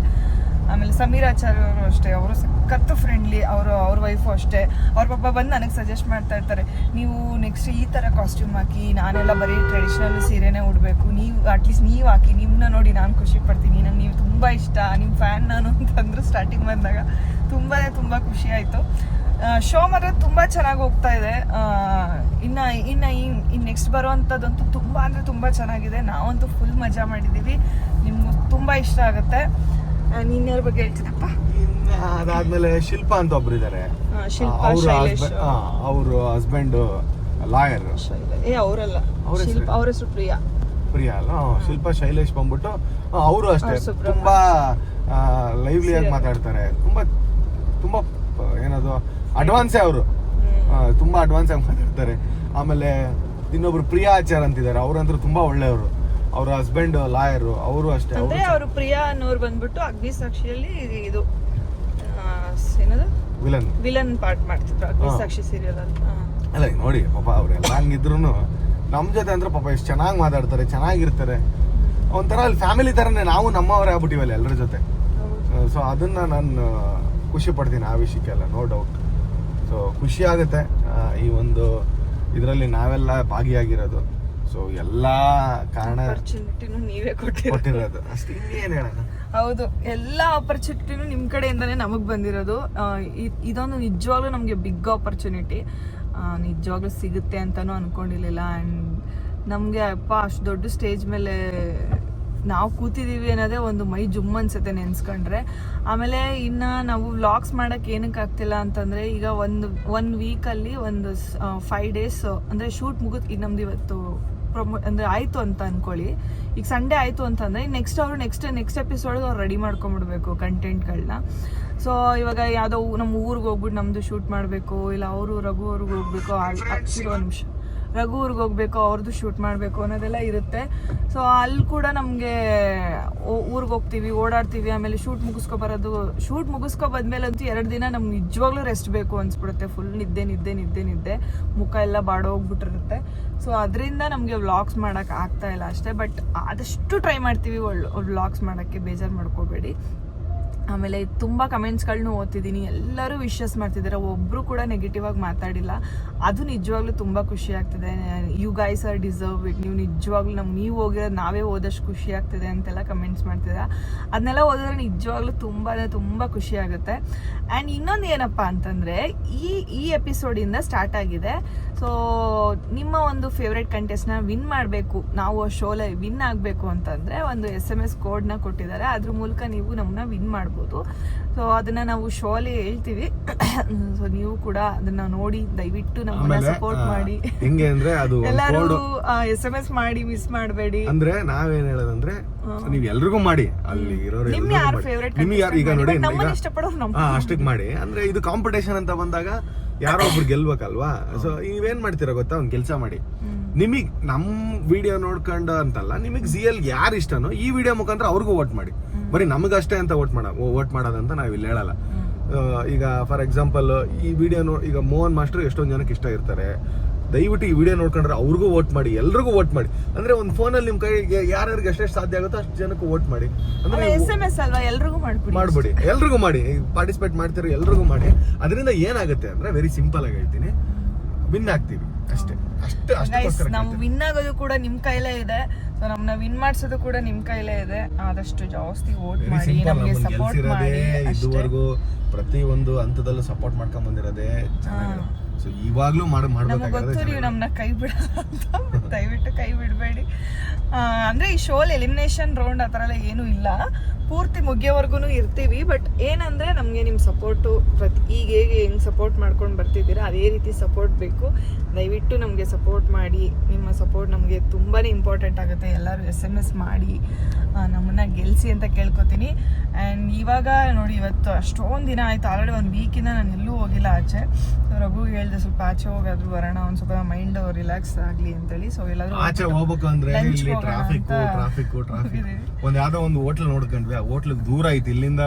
ಆಮೇಲೆ ಸಮೀರ್ ಆಚಾರ್ಯ ಅವರು ಅಷ್ಟೇ, ಅವರು ಸಖತ್ತು ಫ್ರೆಂಡ್ಲಿ. ಅವ್ರ ವೈಫು ಅಷ್ಟೇ. ಅವ್ರ ಪಾಪ ಬಂದು ನನಗೆ ಸಜೆಸ್ಟ್ ಮಾಡ್ತಾ ಇರ್ತಾರೆ, ನೀವು ನೆಕ್ಸ್ಟ್ ಈ ಥರ ಕಾಸ್ಟ್ಯೂಮ್ ಹಾಕಿ, ನಾನೆಲ್ಲ ಬರೀ ಟ್ರೆಡಿಷ್ನಲ್ ಸೀರೆನೇ ಉಡಬೇಕು, ನೀವು ಅಟ್ಲೀಸ್ಟ್ ನೀವು ಹಾಕಿ, ನಿಮ್ಮನ್ನ ನೋಡಿ ನಾನು ಖುಷಿ ಪಡ್ತೀನಿ, ನಂಗೆ ನೀವು ತುಂಬ ಇಷ್ಟ, ನಿಮ್ಮ ಫ್ಯಾನ್ ನಾನು ಅಂತಂದ್ರು ಸ್ಟಾರ್ಟಿಂಗ್ ಬಂದಾಗ. ತುಂಬ ಖುಷಿ ಆಯಿತು. ಶೋ ಮಾತ್ರ ತುಂಬ ಚೆನ್ನಾಗಿ ಹೋಗ್ತಾ ಇದೆ. ಇನ್ನು ನೆಕ್ಸ್ಟ್ ಬರೋವಂಥದ್ದಂತೂ ತುಂಬ ಚೆನ್ನಾಗಿದೆ. ನಾವಂತೂ ಫುಲ್ ಮಜಾ ಮಾಡಿದ್ದೀವಿ. ನಿಮ್ಗೂ ತುಂಬ ಇಷ್ಟ ಆಗುತ್ತೆ. ನೀನ್ ಯಾರ ಬಗ್ಗೆ ಹೇಳ್ತೀನಪ್ಪ? ಅದಾದ್ಮೇಲೆ ಶಿಲ್ಪಾ ಅಂತ ಒಬ್ರು ಇದಾರೆ, ಶಿಲ್ಪಾ ಶೈಲೇಶ್. ಅವ್ರ ಹಸ್ಬೆಂಡ್ ಲಾಯರ್. ಅವರಲ್ಲ, ಅವ್ರ ಹೆಸರು ಪ್ರಿಯಾ ಅಲ್ಲ, ಶಿಲ್ಪಾ ಶೈಲೇಶ್ ಬಂದ್ಬಿಟ್ಟು ಅವರು ಅಷ್ಟೇ ಸುಬ್ರಹ್ಮಣ್ಯ. ತುಂಬಾ ಲೈವ್ಲಿ ಆಗಿ ಮಾತಾಡ್ತಾರೆ, ತುಂಬಾ ಏನದು ಅಡ್ವಾನ್ಸೇ ಅವರು, ತುಂಬಾ ಅಡ್ವಾನ್ಸ್ ಆಗಿ ಮಾತಾಡ್ತಾರೆ. ಆಮೇಲೆ ಇನ್ನೊಬ್ರು ಪ್ರಿಯಾ ಆಚಾರ್ ಅಂತಿದ್ದಾರೆ, ಅವ್ರಂತೂ ತುಂಬಾ ಒಳ್ಳೆಯವರು. ಅವ್ರ ಹಸ್ಬೆಂಡ್ ಲಾಯರು, ಅವರು ಅಷ್ಟೇ. ಅಂದ್ರೆ ಅವರು ಪ್ರಿಯಾ ಅನ್ನೋರು ಬಂದ್ಬಿಟ್ಟು ಅಗ್ನಿಸಾಕ್ಷಿಯಲ್ಲಿ ಇದು ಏನದು ವಿಲನ್ ಪಾರ್ಟ್ ಮಾಡ್ತಿದ್ರು ಅಗ್ನಿಸಾಕ್ಷಿ ಸೀರಿಯಲ್ ಅಲ್ಲಿ. ಅಲ್ಲ ನೋಡಿ ಪಾಪ ಅವ್ರೆಲ್ಲ ಹಂಗಿದ್ರು ನಮ್ ಜೊತೆ ಅಂದ್ರೆ ಪಾಪ ಎಷ್ಟು ಚೆನ್ನಾಗಿ ಮಾತಾಡ್ತಾರೆ, ಚೆನ್ನಾಗಿರ್ತಾರೆ. ಒಂಥರ ಅಲ್ಲಿ ಫ್ಯಾಮಿಲಿ ತರನೇ ನಾವು ನಮ್ಮವರೇ ಆಗ್ಬಿಟ್ಟಿವಲ್ಲ ಎಲ್ಲರ ಜೊತೆ. ಸೊ ಅದನ್ನ ನಾನು ಖುಷಿ ಪಡ್ತೀನಿ ಆ ವಿಷಯಕ್ಕೆಲ್ಲ, ನೋ ಡೌಟ್. ಸೊ ಖುಷಿ ಆಗುತ್ತೆ ಈ ಒಂದು ಇದರಲ್ಲಿ ನಾವೆಲ್ಲ ಭಾಗಿಯಾಗಿರೋದು. ಸೊ ಎಲ್ಲಾ ಕಾರಣ ಆಪರ್ಚುನಿಟಿನೂ ನೀವೇ ಕೊಟ್ಟಿರೋದು ಅಷ್ಟೇ, ಇನ್ನೇನು ಹೇಳೋಣ. ಹೌದು, ಎಲ್ಲ ಆಪರ್ಚುನಿಟಿನೂ ನಿಮ್ ಕಡೆಯಿಂದಾನೇ ನಮಗ್ ಬಂದಿರೋದು. ಇದೊಂದು ನಿಜವಾಗ್ಲೂ ನಮ್ಗೆ ಬಿಗ್ ಆಪರ್ಚುನಿಟಿ, ನಿಜವಾಗ್ಲೂ ಸಿಗುತ್ತೆ ಅಂತಾನು ಅನ್ಕೊಂಡಿರ್ಲಿಲ್ಲ. ಅಂಡ್ ನಮ್ಗೆ ಅಪ್ಪ ಅಷ್ಟು ದೊಡ್ಡ ಸ್ಟೇಜ್ ಮೇಲೆ ನಾವು ಕೂತಿದೀವಿ ಅನ್ನೋದೇ ಒಂದು ಮೈ ಜುಮ್ ಅನ್ಸುತ್ತೆ ನೆನ್ಸ್ಕೊಂಡ್ರೆ. ಆಮೇಲೆ ಇನ್ನ ನಾವು ವ್ಲಾಗ್ಸ್ ಮಾಡಕ್ ಏನಕ್ಕೆ ಆಗ್ತಿಲ್ಲ ಅಂತಂದ್ರೆ, ಈಗ ಒಂದು ವೀಕಲ್ಲಿ ಒಂದು 5 days ಅಂದ್ರೆ ಶೂಟ್ ಮುಗಿದ್, ಈಗ ನಮ್ದು ಇವತ್ತು ಅಂದ್ರೆ ಆಯ್ತು ಅಂತ ಅನ್ಕೊಳ್ಳಿ, ಈಗ ಸಂಡೇ ಆಯ್ತು ಅಂತಂದ್ರೆ ನೆಕ್ಸ್ಟ್ ಎಪಿಸೋಡ್ ಅವ್ರು ರೆಡಿ ಮಾಡ್ಕೊಂಡ್ಬಿಡ್ಬೇಕು ಕಂಟೆಂಟ್ಗಳನ್ನ. ಸೊ ಇವಾಗ ಯಾವುದೋ ನಮ್ಮ ಊರಿಗೆ ಹೋಗ್ಬಿಟ್ಟು ನಮ್ದು ಶೂಟ್ ಮಾಡಬೇಕು, ಇಲ್ಲ ಅವರು ರಘು ಅವ್ರಿಗೆ ಹೋಗ್ಬೇಕು, ಇರೋ ನಿಮಿಷ ರಘು ಊರಿಗೆ ಹೋಗ್ಬೇಕು, ಅವ್ರದ್ದು ಶೂಟ್ ಮಾಡಬೇಕು ಅನ್ನೋದೆಲ್ಲ ಇರುತ್ತೆ. ಸೊ ಅಲ್ಲಿ ಕೂಡ ನಮಗೆ ಊರಿಗೆ ಹೋಗ್ತೀವಿ, ಓಡಾಡ್ತೀವಿ, ಆಮೇಲೆ ಶೂಟ್ ಮುಗಿಸ್ಕೊ ಬಂದ್ಮೇಲಂತೂ 2 ದಿನ ನಮ್ಗೆ ನಿಜವಾಗ್ಲೂ ರೆಸ್ಟ್ ಬೇಕು ಅನ್ಸ್ಬಿಡುತ್ತೆ. ಫುಲ್ ನಿದ್ದೆ ಮುಖ ಎಲ್ಲ ಬಾಡೋಗ್ಬಿಟ್ಟಿರುತ್ತೆ. ಸೊ ಅದರಿಂದ ನಮಗೆ ವ್ಲಾಗ್ಸ್ ಮಾಡೋಕೆ ಆಗ್ತಾ ಇಲ್ಲ ಅಷ್ಟೇ. ಬಟ್ ಆದಷ್ಟು ಟ್ರೈ ಮಾಡ್ತೀವಿ ವ್ಲಾಗ್ಸ್ ಮಾಡೋಕ್ಕೆ, ಬೇಜಾರು ಮಾಡ್ಕೋಬೇಡಿ. ಆಮೇಲೆ ತುಂಬ ಕಮೆಂಟ್ಸ್ಗಳನ್ನೂ ಓದ್ತಿದ್ದೀನಿ, ಎಲ್ಲರೂ ವಿಶಸ್ ಮಾಡ್ತಿದ್ದಾರೆ, ಒಬ್ಬರು ಕೂಡ ನೆಗೆಟಿವ್ ಆಗಿ ಮಾತಾಡಿಲ್ಲ. ಅದು ನಿಜವಾಗ್ಲೂ ತುಂಬ ಖುಷಿ ಆಗ್ತಿದೆ. You guys are deserve it. ನೀವು ನಿಜವಾಗ್ಲೂ ನೀವು ಹೋಗಿರೋದು ನಾವೇ ಓದೋಷ್ಟು ಖುಷಿ ಆಗ್ತಿದೆ ಅಂತೆಲ್ಲ ಕಮೆಂಟ್ಸ್ ಮಾಡ್ತಿದ್ದೀರಾ. ಅದನ್ನೆಲ್ಲ ಓದಿದ್ರೆ ನಿಜವಾಗ್ಲೂ ತುಂಬ ಖುಷಿ ಆಗುತ್ತೆ. ಆ್ಯಂಡ್ ಇನ್ನೊಂದು ಏನಪ್ಪ ಅಂತಂದರೆ, ಈ ಎಪಿಸೋಡಿಂದ ಸ್ಟಾರ್ಟ್ ಆಗಿದೆ. ಸೊ ನಿಮ್ಮ ಒಂದು ಫೇವ್ರೆಟ್ ಕಂಟೆಸ್ಟ್ನ ವಿನ್ ಮಾಡಬೇಕು, ನಾವು ಆ ಶೋಲೆ ವಿನ್ ಆಗಬೇಕು ಅಂತಂದರೆ ಒಂದು SMS ಕೋಡ್ನ ಕೊಟ್ಟಿದ್ದಾರೆ. ಅದ್ರ ಮೂಲಕ ನೀವು ನಮ್ಮನ್ನ ವಿನ್ ಮಾಡ್ಬೋದು. ಸೊ ಅದನ್ನ ನಾವು ಶೋಲಿ ಹೇಳ್ತೀವಿ. ಸೊ ನೀವು ಕೂಡ ಅದನ್ನ ನೋಡಿ ದಯವಿಟ್ಟು ನಮ್ಮನ್ನ ಸಪೋರ್ಟ್ ಮಾಡಿ. ಹೆಂಗೆ ಅಂದ್ರೆ ಅದು ಎಲ್ಲರೂ SMS ಮಾಡಿ ಮಿಸ್ ಮಾಡಬೇಡಿ. ಅಂದ್ರೆ ನಾವೇನ್ ಹೇಳೋದಂದ್ರೆ, ನೀವು ಎಲ್ರಿಗೂ ಮಾಡಿ, ಅಲ್ಲಿ ಇರೋರು ನಿಮ್ಗೆ ಯಾರು ಫೇವ್ರೆಟ್ ನಿಮ್ಗೆ ಯಾರು ಈಗ ನೋಡಿ ಇಷ್ಟಪಡೋರು ಅಷ್ಟಕ್ಕೆ ಮಾಡಿ. ಅಂದ್ರೆ ಇದು ಕಾಂಪಿಟೇಷನ್ ಅಂತ ಬಂದಾಗ ಯಾರೋ ಒಬ್ರು ಗೆಲ್ಬೇಕಲ್ವಾ. ಸೊ ನೀವೇನ್ ಮಾಡ್ತೀರಾ ಗೊತ್ತಾ, ಒಂದ್ ಕೆಲಸ ಮಾಡಿ, ನಿಮಗ್ ನಮ್ ವಿಡಿಯೋ ನೋಡ್ಕೊಂಡು ಅಂತಲ್ಲ, ನಿಮಗ್ ZL ಯಾರು ಇಷ್ಟನೋ ಈ ವಿಡಿಯೋ ಮುಖಾಂತರ ಅವ್ರಿಗೂ ವೋಟ್ ಮಾಡಿ. ಬರೀ ನಮಗಷ್ಟೇ ಅಂತ ವೋಟ್ ಮಾಡೋದಂತ ನಾವ್ ಇಲ್ಲಿ ಹೇಳಲ್ಲ. ಈಗ ಫಾರ್ ಎಕ್ಸಾಂಪಲ್ ಈ ವಿಡಿಯೋ ಈಗ ಮೋಹನ್ ಮಾಸ್ಟರ್ ಎಷ್ಟೊಂದು ಜನಕ್ಕೆ ಇಷ್ಟ ಇರ್ತಾರೆ, ದಯವಿಟ್ಟು ಈ ವಿಡಿಯೋ ನೋಡ್ಕೊಂಡ್ರೆ ಅವ್ರಿಗೂ ವೋಟ್ ಮಾಡಿ, ಎಲ್ರಿಗೂ ವೋಟ್ ಮಾಡಿ. ಅಂದ್ರೆ ಒಂದು ಫೋನಲ್ಲಿ ನಿಮ್ ಕೈಗೆ ಯಾರ್ಯಾರಿಗೆ ಎಷ್ಟೆಷ್ಟು ಸಾಧ್ಯ ಆಗುತ್ತೋ ಅಷ್ಟು ಜನಕ್ಕೂ ವೋಟ್ ಮಾಡಿ. ಅಂದ್ರೆ SMS ಅಲ್ವಾ, ಎಲ್ರಿಗೂ ಮಾಡ್ಬಿಡಿ, ಎಲ್ರಿಗೂ ಮಾಡಿ, ಪಾರ್ಟಿಸಿಪೇಟ್ ಮಾಡ್ತೀರಿ, ಎಲ್ರಿಗೂ ಮಾಡಿ. ಅದರಿಂದ ಏನಾಗುತ್ತೆ ಅಂದ್ರೆ, ವೆರಿ ಸಿಂಪಲ್ ಆಗಿ ಹೇಳ್ತೀನಿ, ವಿನ್ ಆಗ್ತೀವಿ ಅಷ್ಟೇ. ನಾವು ವಿನ್ ಆಗೋದು ಕೂಡ ನಿಮ್ ಕೈಲೇ ಇದೆ. ಸೊ ನಮ್ಮನ್ನ ವಿನ್ ಮಾಡ್ಸೋದು ಕೂಡ ನಿಮ್ ಕೈಲೇ ಇದೆ. ಆದಷ್ಟು ಜಾಸ್ತಿ ವೋಟ್ ಮಾಡಿ, ನಮ್ಗೆ ಸಪೋರ್ಟ್ ಮಾಡಿ. ಇದುವರೆಗೂ ಪ್ರತಿ ಒಂದು ಹಂತದಲ್ಲೂ ಸಪೋರ್ಟ್ ಮಾಡ್ಕೊಂಡ್ ಬಂದಿರೋದೇ ಚೆನ್ನಾಗಿದೆ. ಸೊ ಇವಾಗ್ಲೂ ನಮಗೆ ಗೊತ್ತು ನೀವು ನಮ್ಮನ್ನ ಕೈ ಬಿಡಲ್ಲ ಅಂತ, ದಯವಿಟ್ಟು ಕೈ ಬಿಡಬೇಡಿ. ಅಂದ್ರೆ ಈ ಶೋಲ್ ಎಲಿಮಿನೇಷನ್ ರೌಂಡ್ ಆ ಥರ ಎಲ್ಲ ಏನೂ ಇಲ್ಲ, ಪೂರ್ತಿ ಮುಗಿಯೋವರೆಗೂ ಇರ್ತೀವಿ. ಬಟ್ ಏನಂದ್ರೆ ನಮಗೆ ನಿಮ್ಮ ಸಪೋರ್ಟು ಈಗ ಹೇಗೆ ಹೆಂಗೆ ಸಪೋರ್ಟ್ ಮಾಡ್ಕೊಂಡು ಬರ್ತಿದ್ದೀರಾ ಅದೇ ರೀತಿ ಸಪೋರ್ಟ್ ಬೇಕು. ದಯವಿಟ್ಟು ನಮಗೆ ಸಪೋರ್ಟ್ ಮಾಡಿ. ನಿಮ್ಮ ಸಪೋರ್ಟ್ ನಮಗೆ ತುಂಬಾ ಇಂಪಾರ್ಟೆಂಟ್ ಆಗುತ್ತೆ. ಎಲ್ಲರೂ SMS ಮಾಡಿ ನಮ್ಮನ್ನ ಗೆಲ್ಲಿಸಿ ಅಂತ ಕೇಳ್ಕೊತೀನಿ. ಆ್ಯಂಡ್ ಇವಾಗ ನೋಡಿ, ಇವತ್ತು ಅಷ್ಟೊಂದು ದಿನ ಆಯ್ತು, ಆಲ್ರೆಡಿ 1 ವೀಕಿಂದ ನಾನು ಎಲ್ಲೂ ಹೋಗಿಲ್ಲ ಆಚೆ. ಸೊ ರಘು ಹೇಳಿದೆ ಸ್ವಲ್ಪ ಆಚೆ ಹೋಗಾದ್ರು ಬರೋಣ, ಒಂದು ಸ್ವಲ್ಪ ಮೈಂಡ್ ರಿಲ್ಯಾಕ್ಸ್ ಆಗಲಿ ಅಂತೇಳಿ. ಸೊ ಎಲ್ಲಾದ್ರೂ ಆಚೆ ಹೋಗ್ಬೇಕು ಅಂದ್ರೆ ಇಲ್ಲಿ ಟ್ರಾಫಿಕ್ ಒಂದ್ ಯಾವ್ದೋ ಒಂದು ಹೋಟ್ಲ್ ನೋಡ್ಕೊಂಡ್ವಿ. ಆ ಹೋಟ್ಲ್ ದೂರ ಐತಿ ಇಲ್ಲಿಂದ,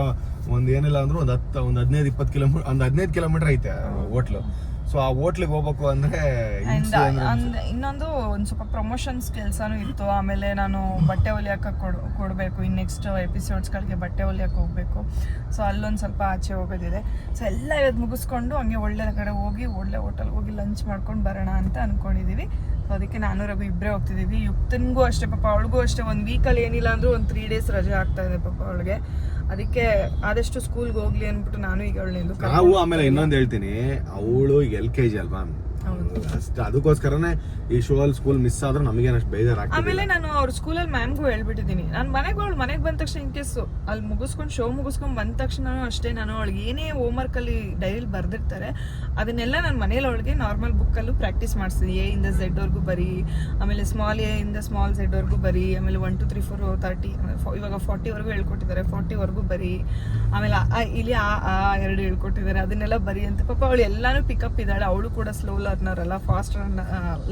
ಒಂದ್ ಏನಿಲ್ಲ ಅಂದ್ರೆ ಒಂದ್ 15-20 ಕಿಲೋಮೀಟರ್, ಒಂದು 15 ಕಿಲೋಮೀಟರ್ ಐತೆ ಹೋಟ್ಲು. ಸೊ ಆ ಹೋಟ್ಲಿಗೆ ಹೋಗ್ಬೇಕು ಅಂದ್ರೆ ಇನ್ನೊಂದು ಒಂದು ಸ್ವಲ್ಪ ಪ್ರಮೋಷನ್ಸ್ ಕೆಲಸನೂ ಇತ್ತು. ಆಮೇಲೆ ನಾನು ಬಟ್ಟೆ ಹೊಲಿಯಕ್ಕೆ ಕೊಡಬೇಕು, ಇನ್ನು ನೆಕ್ಸ್ಟ್ ಎಪಿಸೋಡ್ಸ್ಗಳಿಗೆ ಬಟ್ಟೆ ಹೊಲಿಯಕ್ಕೆ ಹೋಗ್ಬೇಕು. ಸೊ ಅಲ್ಲೊಂದು ಸ್ವಲ್ಪ ಆಚೆ ಹೋಗೋದಿದೆ. ಸೊ ಎಲ್ಲ ಇವತ್ತು ಮುಗಿಸ್ಕೊಂಡು ಹಂಗೆ ಒಳ್ಳೆ ಕಡೆ ಹೋಗಿ ಒಳ್ಳೆ ಹೋಟೆಲ್ಗೆ ಹೋಗಿ ಲಂಚ್ ಮಾಡ್ಕೊಂಡು ಬರೋಣ ಅಂತ ಅನ್ಕೊಂಡಿದೀವಿ. ಸೊ ಅದಕ್ಕೆ ನಾನು ರಘು ಇಬ್ಬರೇ ಹೋಗ್ತಿದ್ದೀವಿ. ಯುಕ್ತನ್ಗೂ ಅಷ್ಟೇ, ಪಾಪ ಅವಳಿಗೂ ಅಷ್ಟೇ 1 ವೀಕಲ್ಲಿ ಏನಿಲ್ಲ ಅಂದ್ರೂ ಒಂದು 3 days ರಜೆ ಆಗ್ತಾ ಇದೆ ಪಾಪ ಅವಳಿಗೆ. ಅದಕ್ಕೆ ಆದಷ್ಟು ಸ್ಕೂಲ್ಗೆ ಹೋಗ್ಲಿ ಅಂದ್ಬಿಟ್ಟು ನಾನು ಈಗ ಅವಳು ನಾವು. ಆಮೇಲೆ ಇನ್ನೊಂದು ಹೇಳ್ತೀನಿ, ಅವಳು LKG ಅಲ್ವಾ, ಅಷ್ಟು ಅದಕ್ಕೋಸ್ಕರನೇ ಈ ಶೋ ಅಲ್ಲಿ ಸ್ಕೂಲ್ ಮಿಸ್ ಆದ್ರೂ ನಮಗೇನು ಅಷ್ಟು ಬೇಜಾರಾಗ್ತದೆ. ಆಮೇಲೆ ನಾನು ಅವ್ರ ಸ್ಕೂಲಲ್ಲಿ ಮ್ಯಾಮ್ಗೂ ಹೇಳ್ಬಿಟ್ಟಿದ್ದೀನಿ, ನಾನು ಮನೆಗೆ ಬಂದ ತಕ್ಷಣ ಇನ್ ಕೇಸ್ ಅಲ್ಲಿ ಮುಗಿಸ್ಕೊಂಡು ಶೋ ಮುಗಿಸ್ಕೊಂಡು ಬಂದ ತಕ್ಷಣ ಅಷ್ಟೇ ನಾನು ಅವಳಿಗೆ ಏನೇ ಹೋಮ್ವರ್ಕ್ ಅಲ್ಲಿ ಡೈರಿಲಿ ಬರ್ದಿರ್ತಾರೆ ಅದನ್ನೆಲ್ಲ ನಾನು ಮನೇಲಿ ಅವಳಿಗೆ ನಾರ್ಮಲ್ ಬುಕ್ಕಲ್ಲೂ ಪ್ರಾಕ್ಟೀಸ್ ಮಾಡಿಸ್ತೀನಿ. ಎ ಇಂದ ಝೆಡ್ ವರ್ಗೂ ಬರೀ, ಆಮೇಲೆ ಸ್ಮಾಲ್ ಎ ಇಂದ ಸ್ಮಾಲ್ ಝೆಡ್ ವರ್ಗೂ ಬರೀ, ಆಮೇಲೆ 1 2 3 4 30 ಇವಾಗ 40 ವರೆಗೂ ಹೇಳ್ಕೊಟ್ಟಿದ್ದಾರೆ, 40 ವರ್ಗೂ ಬರೀ, ಆಮೇಲೆ ಇಲ್ಲಿ ಆ 2 ಹೇಳ್ಕೊಟ್ಟಿದ್ದಾರೆ, ಅದನ್ನೆಲ್ಲ ಬರೀ ಅಂತ. ಪಾಪ ಅವಳು ಎಲ್ಲಾನು ಪಿಕಪ್ ಇದ್ದಾಳೆ, ಅವಳು ಕೂಡ ಸ್ಲೋ ಲರ್ನರ್ ಅಲ್ಲ, ಫಾಸ್ಟ್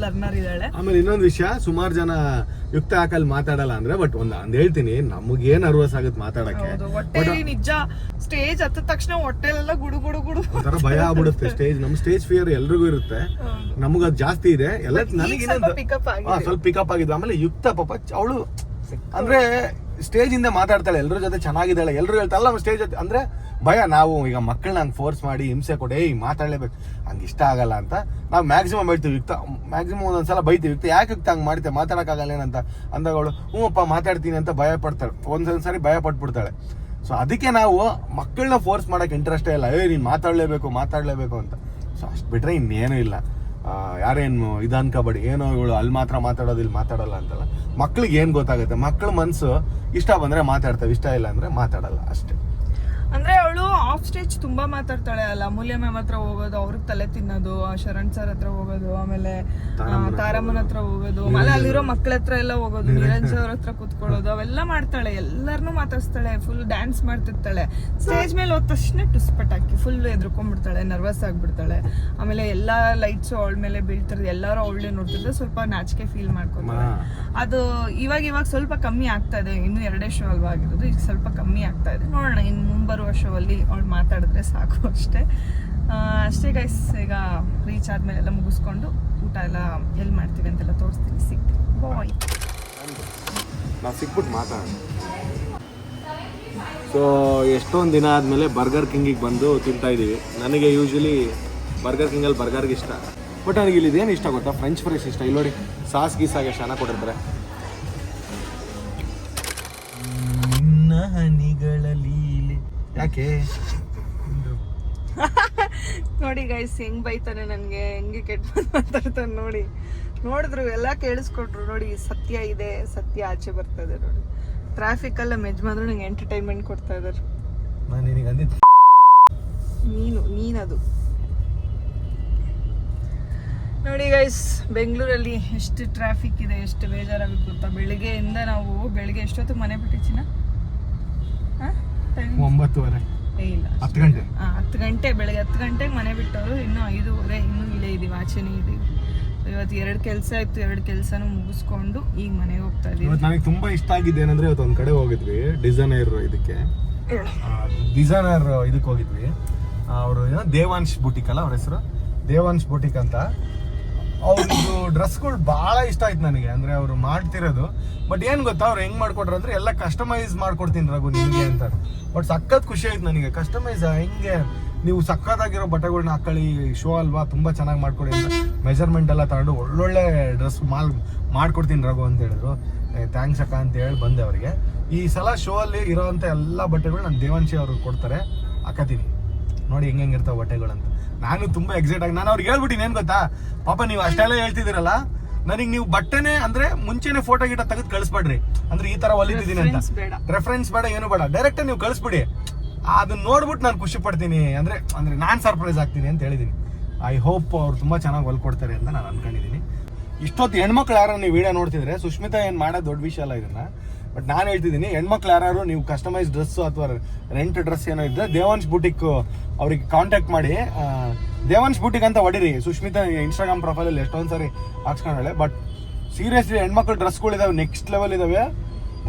ಲರ್ನರ್ ಇದ್ದಾಳೆ. ಆಮೇಲೆ ಇನ್ನೊಂದು ವಿಷಯ, ಸುಮಾರು ಜನ ಯುಕ್ತ ಹಾಕಲ್ಲಿ ಮಾತಾಡಲ್ಲ ಅಂದ್ರೆ, ಬಟ್ ಒಂದ್ ಹೇಳ್ತೀನಿ, ನಮಗೇನ್ ನರ್ವಸ್ ಆಗುತ್ತೆ ಮಾತಾಡಕ್ಕೆ. ಹೊಟ್ಟೆಲಿ ನಿಜ ಸ್ಟೇಜ್ ಹತ್ತಿದ ತಕ್ಷಣ ಹೊಟ್ಟೆಲೆಲ್ಲ ಗುಡು ಗುಡು ಗುಡು ಒಂಥರ ಭಯ ಆಗ್ಬಿಡುತ್ತೆ. ನಮ್ ಸ್ಟೇಜ್ ಫಿಯರ್ ಎಲ್ರಿಗೂ ಇರುತ್ತೆ, ನಮಗ್ ಅದು ಜಾಸ್ತಿ ಇದೆ. ಎಲ್ಲ ನನಗೆ ಸ್ವಲ್ಪ ಪಿಕಪ್ ಆಗಿದೆ. ಆಮೇಲೆ ಯುಕ್ತ ಪಾಪ ಅವಳು ಅಂದ್ರೆ ಸ್ಟೇಜ್ ಇಂದ ಮಾತಾಡ್ತಾಳೆ, ಎಲ್ರ ಜೊತೆ ಚೆನ್ನಾಗಿದ್ದಾಳೆ, ಎಲ್ರು ಹೇಳ್ತಾರಲ್ಲ ಸ್ಟೇಜ್ ಜೊತೆ ಅಂದ್ರೆ ಭಯ. ನಾವು ಈಗ ಮಕ್ಕಳನ್ನ ಹಂಗೆ ಫೋರ್ಸ್ ಮಾಡಿ ಹಿಂಸೆ ಕೊಡಿ ಮಾತಾಡ್ಲೇಬೇಕು, ಹಂಗೆ ಇಷ್ಟ ಆಗಲ್ಲ ಅಂತ ನಾವು ಮ್ಯಾಕ್ಸಿಮಮ್ ಹೇಳ್ತೀವಿ. ಯುಕ್ತ ಮ್ಯಾಕ್ಸಿಮಮ್ ಒಂದೊಂದ್ಸಲ ಬೈತೀವಿ, ಯುಕ್ತ ಯಾಕೆ ಯುಕ್ತ ಹಂಗೆ ಮಾಡ್ತೇವೆ, ಮಾತಾಡಕ್ಕಾಗಲ್ಲ ಏನಂತ ಅಂದಾಗ ಅವಳು ಹ್ಞೂಪ್ಪ ಮಾತಾಡ್ತೀನಿ ಅಂತ ಭಯ ಪಡ್ತಾಳೆ, ಒಂದ್ಸರಿ ಭಯ ಪಟ್ಬಿಡ್ತಾಳೆ. ಸೊ ಅದಕ್ಕೆ ನಾವು ಮಕ್ಕಳನ್ನ ಫೋರ್ಸ್ ಮಾಡಕ್ಕೆ ಇಂಟ್ರೆಸ್ಟೇ ಇಲ್ಲ, ನೀನು ಮಾತಾಡ್ಲೇಬೇಕು ಅಂತ. ಸೊ ಅಷ್ಟು ಬಿಟ್ರೆ ಇನ್ನೇನು ಇಲ್ಲ. ಯಾರೇನು ಇದು ಅನ್ಕೋಬೇಡಿ, ಏನೋ ಇವಳು ಅಲ್ಲಿ ಮಾತ್ರ ಮಾತಾಡೋದು ಇಲ್ಲಿ ಮಾತಾಡಲ್ಲ ಅಂತಲ್ಲ. ಮಕ್ಳಿಗೆ ಏನು ಗೊತ್ತಾಗುತ್ತೆ, ಮಕ್ಕಳ ಮನಸ್ಸು ಇಷ್ಟ ಬಂದರೆ ಮಾತಾಡ್ತವೆ, ಇಷ್ಟ ಇಲ್ಲ ಅಂದರೆ ಮಾತಾಡಲ್ಲ ಅಷ್ಟೇ. ಅಂದ್ರೆ ಅವಳು ಆಫ್ ಸ್ಟೇಜ್ ತುಂಬಾ ಮಾತಾಡ್ತಾಳೆ ಅಲ್ಲ, ಅಮೂಲ್ಯ ಮ್ಯಾಮ್ ಹತ್ರ ಹೋಗೋದು, ಅವ್ರಿಗೆ ತಲೆ ತಿನ್ನೋದು, ಶರಣ್ ಸರ್ ಹತ್ರ ಹೋಗೋದು, ಆಮೇಲೆ ತಾರಮ್ಮನ ಹತ್ರ ಹೋಗೋದು, ಆಮೇಲೆ ಅಲ್ಲಿರೋ ಮಕ್ಳ ಹತ್ರ ಎಲ್ಲ ಹೋಗೋದು, ನಿರಂಜನ್ ಅವ್ರ ಹತ್ರ ಕುತ್ಕೊಳ್ಳೋದು, ಅವೆಲ್ಲ ಮಾಡ್ತಾಳೆ, ಎಲ್ಲರನ್ನೂ ಮಾತಾಡ್ಸ್ತಾಳೆ, ಫುಲ್ ಡ್ಯಾನ್ಸ್ ಮಾಡ್ತಿರ್ತಾಳೆ. ಸ್ಟೇಜ್ ಮೇಲೆ ಹೋದ ತಕ್ಷಣ ಟುಸ್ಪಟ್ ಹಾಕಿ ಫುಲ್ ಎದ್ರುಕೊಂಡ್ಬಿಡ್ತಾಳೆ, ನರ್ವಸ್ ಆಗ್ಬಿಡ್ತಾಳೆ. ಆಮೇಲೆ ಎಲ್ಲಾ ಲೈಟ್ಸು ಅವಳ ಮೇಲೆ ಬೀಳ್ತಿರೋದು, ಎಲ್ಲರೂ ಅವಳೇ ನೋಡ್ತಿದ್ರೆ ಸ್ವಲ್ಪ ನಾಚಿಕೆ ಫೀಲ್ ಮಾಡ್ಕೊತಾಳೆ. ಅದು ಇವಾಗ ಸ್ವಲ್ಪ ಕಮ್ಮಿ ಆಗ್ತಾ ಇದೆ, ಇನ್ನು 2 ಶೋ ಅಲ್ವಾ ಆಗಿರೋದು, ಈಗ ಸ್ವಲ್ಪ ಕಮ್ಮಿ ಆಗ್ತಾ ಇದೆ. ನೋಡೋಣ ಇನ್ನು ಮುಂಬರುವ ಶೋ ಅಲ್ಲಿ ಅವಳು ಮಾತಾಡಿದ್ರೆ ಸಾಕು ಅಷ್ಟೇ ಗೈಸ್. ಈಗ ರೀಚ್ ಆದ್ಮೇಲೆ ಎಲ್ಲ ಮುಗಿಸ್ಕೊಂಡು ಊಟ ಎಲ್ಲ ಎಲ್ಲಿ ಮಾಡ್ತೀವಿ ಅಂತೆಲ್ಲ ತೋರಿಸ್ತೀನಿ, ಸಿಗ್ತೀವಿ. ಬಾಯ್. ನಾವು ಸಿಕ್ಬಿಟ್ಟು ಮಾತಾಡೋಣ. ಸೊ ಎಷ್ಟೊಂದು ದಿನ ಆದಮೇಲೆ ಬರ್ಗರ್ ಕಿಂಗಿಗೆ ಬಂದು ತಿಂತಾ ಇದ್ದೀವಿ. ನನಗೆ ಯೂಶ್ವಲಿ ಬರ್ಗರ್ ಕಿಂಗಲ್ಲಿ ಬರ್ಗರ್ಗೆ ಇಷ್ಟ, ಬಟ್ ನನಗೆ ಇಲ್ಲಿ ಇದೇನು ಇಷ್ಟ ಗೊತ್ತಾ, ಫ್ರೆಂಚ್ ಫ್ರೈಸ್ ಇಷ್ಟ. ಇಲ್ಲಿ ನೋಡಿ ಸಾಸ್ ಗೀಸಾಗೆ ಚೆನ್ನಾಗಿ ಕೊಟ್ಟಿರ್ತಾರೆ. ಹನಿಗಳಲ್ಲಿ ಯಾಕೆ ನೋಡಿ ಗೈಸ್ ಹೆಂಗ್ ಬೈತಾನೆ ನನಗೆ, ಹೆಂಗೆ ಕೆಟ್ಟ ಮಾತಾಡ್ತಾನೆ ನೋಡಿ. ನೋಡಿದ್ರು ಎಲ್ಲ ಕೇಳಿಸ್ಕೊಟ್ರು ನೋಡಿ, ಸತ್ಯ ಇದೆ, ಸತ್ಯ ಆಚೆ ಬರ್ತದೆ ನೋಡಿ. ಟ್ರಾಫಿಕ್ ಅಲ್ಲ ಮೆಜ್ಮಾದ್ರು ನಂಗೆ ಎಂಟರ್ಟೈನ್ಮೆಂಟ್ ಕೊಡ್ತಾ ಇದಾರೆ. ನಾನು ನಿನಗೆ ಅಂದಿದ್ದು ನೀನದು ನೋಡಿ ಗೈಸ್, ಬೆಂಗಳೂರಲ್ಲಿ ಎಷ್ಟು ಟ್ರಾಫಿಕ್ ಇದೆ, ಎಷ್ಟು ಬೇಜಾರಾಗುತ್ತೆ ಗೊತ್ತಾ. ಬೆಳಿಗ್ಗೆಯಿಂದ ನಾವು ಬೆಳಿಗ್ಗೆ ಎಷ್ಟೊತ್ತಿಗೆ ಮನೆ ಬಿಟ್ಟಿಚ್ಚಿನ 9:30 ಇಲ್ಲ 10 ಗಂಟೆ 10 ಗಂಟೆ ಬೆಳಗ್ಗೆ 10 ಗಂಟೆಗೆ ಮನೆ ಬಿಟ್ಟವರು, ಇನ್ನೂ 5:30 ಇನ್ನೂ ಇಲ್ಲೇ ಇದೀವಿ, ಆಚೆನೇ ಇದೀವಿ. ಇವತ್ತು 2 ಕೆಲಸ ಇತ್ತು, 2 ಕೆಲಸನೂ ಮುಗಿಸ್ಕೊಂಡು ಈಗ ಮನೆಗೆ ಹೋಗ್ತಾ ಇದೀವಿ. ಇವತ್ತು ನನಗೆ ತುಂಬಾ ಇಷ್ಟ ಆಗಿದ್ದು ಏನಂದ್ರೆ, ಇವತ್ತು ಒಂದ್ ಕಡೆ ಹೋಗಿದ್ವಿ, ಡಿಸೈನರ್ ಇದಕ್ಕೆ ಹೋಗಿದ್ವಿ. ಅವರು ಏನೋ ದೇವಾಂಶ್ ಬುಟಿಕ್ ಅಲ್ಲ ಅವ್ರ ಹೆಸರು, ದೇವಾಂಶ್ ಬುಟಿಕ್ ಅಂತ. ಅವ್ರದ್ದು ಡ್ರೆಸ್ಗಳು ಭಾಳ ಇಷ್ಟ ಆಯ್ತು ನನಗೆ. ಅಂದರೆ ಅವರು ಮಾಡ್ತಿರೋದು, ಬಟ್ ಏನು ಗೊತ್ತಾ, ಅವ್ರು ಹೆಂಗೆ ಮಾಡ್ಕೊಟ್ರು ಅಂದರೆ ಎಲ್ಲ ಕಸ್ಟಮೈಸ್ ಮಾಡ್ಕೊಡ್ತೀನಿ ರಘು ನಿಮಗೆ ಅಂತ. ಬಟ್ ಸಖತ್ ಖುಷಿ ಆಯ್ತು ನನಗೆ. ಕಸ್ಟಮೈಸ್ ಹೆಂಗೆ, ನೀವು ಸಖತ್ತಾಗಿರೋ ಬಟ್ಟೆಗಳ್ನ ಹಾಕೊಳ್ಳಿ, ಶೋ ಅಲ್ವಾ, ತುಂಬ ಚೆನ್ನಾಗಿ ಮಾಡ್ಕೊಡಿ ಅಂತ ಮೆಜರ್ಮೆಂಟ್ ಎಲ್ಲ ತಗೊಂಡು ಒಳ್ಳೊಳ್ಳೆ ಡ್ರೆಸ್ ಮಾಡ್ಕೊಡ್ತೀನಿ ರಘು ಅಂತ ಹೇಳಿದ್ರು. ಥ್ಯಾಂಕ್ಸ್ ಅಕ್ಕ ಅಂತ ಹೇಳಿ ಬಂದೆ ಅವರಿಗೆ. ಈ ಸಲ ಶೋ ಅಲ್ಲಿ ಇರೋವಂಥ ಎಲ್ಲ ಬಟ್ಟೆಗಳು ನಾನು ದೇವಾಂಶಿ ಅವ್ರಿಗೆ ಕೊಡ್ತಾರೆ, ಹಾಕತೀನಿ ನೋಡಿ ಹೆಂಗಿರ್ತಾವೆ ಬಟ್ಟೆಗಳಂತ. ನಾನು ತುಂಬ ಎಕ್ಸೈಟ್ ಆಗಿ ನಾನು ಅವ್ರಿಗೆ ಹೇಳ್ಬಿಟ್ಟಿನಿ, ಏನು ಗೊತ್ತಾ, ಪಾಪ ನೀವು ಅಷ್ಟೆಲ್ಲ ಹೇಳ್ತಿದ್ದೀರಲ್ಲ, ನನಗೆ ನೀವು ಬಟ್ಟೆನೇ ಅಂದ್ರೆ ಮುಂಚೆನೆ ಫೋಟೋ ಗಿಟ ತೆಗೆದು ಕಳಿಸ್ಬೇಡ್ರಿ, ಅಂದ್ರೆ ಈ ತರ ಹೊಲಿತಿದ್ದೀನಿ ಅಂತ ರೆಫರೆನ್ಸ್ ಬೇಡ, ಏನು ಬೇಡ, ಡೈರೆಕ್ಟ್ ನೀವು ಕಳಿಸ್ಬಿಡಿ. ಅದನ್ನ ನೋಡ್ಬಿಟ್ಟು ನಾನು ಖುಷಿ ಪಡ್ತೀನಿ, ಅಂದ್ರೆ ನಾನು ಸರ್ಪ್ರೈಸ್ ಆಗ್ತೀನಿ ಅಂತ ಹೇಳಿದೀನಿ. ಐ ಹೋಪ್ ಅವ್ರು ತುಂಬಾ ಚೆನ್ನಾಗಿ ಹೊಲ್ಕೊಡ್ತಾರೆ ಅಂತ ನಾನು ಅನ್ಕೊಂಡಿದ್ದೀನಿ. ಇಷ್ಟೊತ್ತು ಹೆಣ್ಮಕ್ಳು ಯಾರು ನೀವು ವಿಡಿಯೋ ನೋಡ್ತಿದ್ರೆ, ಸುಷ್ಮಿತಾ ಏನು ಮಾಡೋದು ದೊಡ್ಡ ವಿಷಯ ಅಲ್ಲ ಇದನ್ನ, ಬಟ್ ನಾನು ಹೇಳ್ತಿದ್ದೀನಿ, ಹೆಣ್ಮಕ್ಳು ಯಾರು ನೀವು ಕಸ್ಟಮೈಸ್ ಡ್ರೆಸ್ ಅಥವಾ ರೆಂಟ್ ಡ್ರೆಸ್ ಏನೋ ಇದ್ದರೆ ದೇವಾಂಶ್ ಬುಟಿಕ್ ಅವ್ರಿಗೆ ಕಾಂಟ್ಯಾಕ್ಟ್ ಮಾಡಿ. ದೇವಾಂಶ್ ಬುಟಿಕ್ ಅಂತ ಹೊಡಿರಿ, ಸುಷ್ಮಿತಾ ಇನ್ಸ್ಟಾಗ್ರಾಮ್ ಪ್ರೊಫೈಲಲ್ಲಿ ಎಷ್ಟೊಂದು ಸಾರಿ ಹಾಕ್ಸ್ಕೊಂಡಳೆ. ಬಟ್ ಸೀರಿಯಸ್ಲಿ ಹೆಣ್ಮಕ್ಳು ಡ್ರೆಸ್ಗಳಿದಾವೆ, ನೆಕ್ಸ್ಟ್ ಲೆವೆಲ್ ಇದಾವೆ.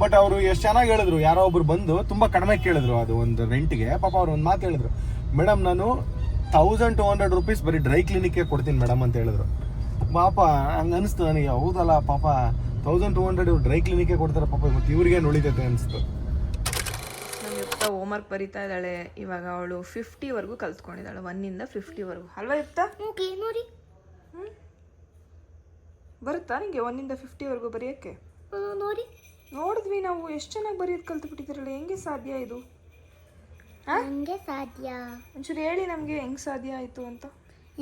ಬಟ್ ಅವರು ಎಷ್ಟು ಚೆನ್ನಾಗಿ ಹೇಳಿದ್ರು, ಯಾರೋ ಒಬ್ರು ಬಂದು ತುಂಬ ಕಡಿಮೆ ಕೇಳಿದ್ರು ಅದು ಒಂದು ರೆಂಟ್ಗೆ. ಪಾಪ ಅವ್ರು ಒಂದು ಮಾತು ಹೇಳಿದ್ರು, ಮೇಡಮ್ ನಾನು 1200 ರೂಪೀಸ್ ಬರೀ ಡ್ರೈ ಕ್ಲಿನಿಕ್ಗೆ ಕೊಡ್ತೀನಿ ಮೇಡಮ್ ಅಂತ ಹೇಳಿದ್ರು. ಪಾಪ ಹಂಗೆ ಅನಿಸ್ತು ನನಗೆ, ಹೌದಲ್ಲ ಪಾಪ 1200 ಇವ್ರು ಡ್ರೈ ಕ್ಲಿನಿಕ್ಗೆ ಕೊಡ್ತಾರೆ, ಪಾಪ ಮತ್ತು ಇವ್ರಿಗೆ ಉಳಿತೈತೆ ಅನಿಸ್ತು. ನಮ್ಮ ಯುಕ್ತ ಹೋಮ್ವರ್ಕ್ ಬರಿತಾ ಇದ್ದಾಳೆ ಇವಾಗ. ಅವಳು 50ವರೆಗೂ ಕಲ್ತ್ಕೊಂಡಿದ್ದಾಳೆ, 1ಇಂದ 50ವರೆಗೂ ಅಲ್ವಾ ಯುಕ್ತ? ನೋಡಿ ಬರುತ್ತಾ ನಿಂಗೆ 1ಇಂದ 50ವರೆಗೂ ಬರೆಯೋಕ್ಕೆ? ನೋಡಿ ನೋಡಿದ್ವಿ ನಾವು, ಎಷ್ಟು ಚೆನ್ನಾಗಿ ಬರೆಯೋದು ಕಲ್ತು ಬಿಟ್ಟಿದ್ದೀರಲ್ಲ, ಹೆಂಗೆ ಸಾಧ್ಯ ಇದು? ಹಂಗೆ ಸಾಧ್ಯ. ಒಂಚೂರು ಹೇಳಿ ನಮಗೆ ಹೆಂಗೆ ಸಾಧ್ಯ ಆಯಿತು ಅಂತ.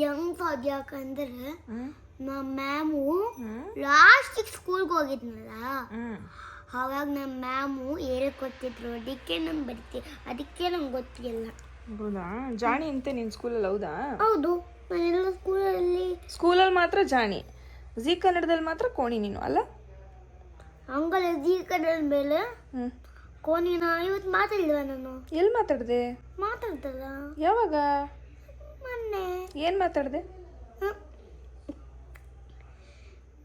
ಹೆಂಗ್ ಸಾಧ್ಯ ಯಾಕಂದ್ರೆ ಹ್ಮ್ ನಮ್ಮ ಮ್ಯಾಮು ಹ್ಮ್ ಲಾಸ್ಟಿಗೆ ಸ್ಕೂಲ್ಗೆ ಹೋಗಿದ್ನಲ್ಲ ಹ್ಮ್ ಅವಾಗ ನಮ್ಮ ಮ್ಯಾಮು ಹೇಳ್ಕೊಟ್ಟಿದ್ರು ಅದಕ್ಕೆ ನಂಗೆ ಬರ್ತೀವಿ ಅದಕ್ಕೆ ನಂಗೆ ಗೊತ್ತಿಲ್ಲ. ಹೌದಾ ಜಾಣಿ ಅಂತೆ ನಿನ್ನ ಸ್ಕೂಲಲ್ಲಿ ಹೌದಾ? ಹೌದು ನಾನೆಲ್ಲ ಸ್ಕೂಲಲ್ಲಿ ಸ್ಕೂಲಲ್ಲಿ ಮಾತ್ರ ಜಾಣಿ, ಜೀ ಕನ್ನಡದಲ್ಲಿ ಮಾತ್ರ ಕೋಣಿ ನೀನು ಅಲ್ಲ? ಹಂಗಲ್ಲ ಜೀ ಕನ್ನಡ ಮೇಲೆ ಹ್ಞೂ ಕೋನಿನ ಇವತ್ತು ಮಾತಾಡಿಲ್ವ ನಾನು? ಎಲ್ಲಿ ಮಾತಾಡಿದೆ? ಮಾತಾಡ್ತಲ್ಲ ಯಾವಾಗ? ಮೊನ್ನೆ. ಏನು ಮಾತಾಡಿದೆ? ಹ್ಮ್.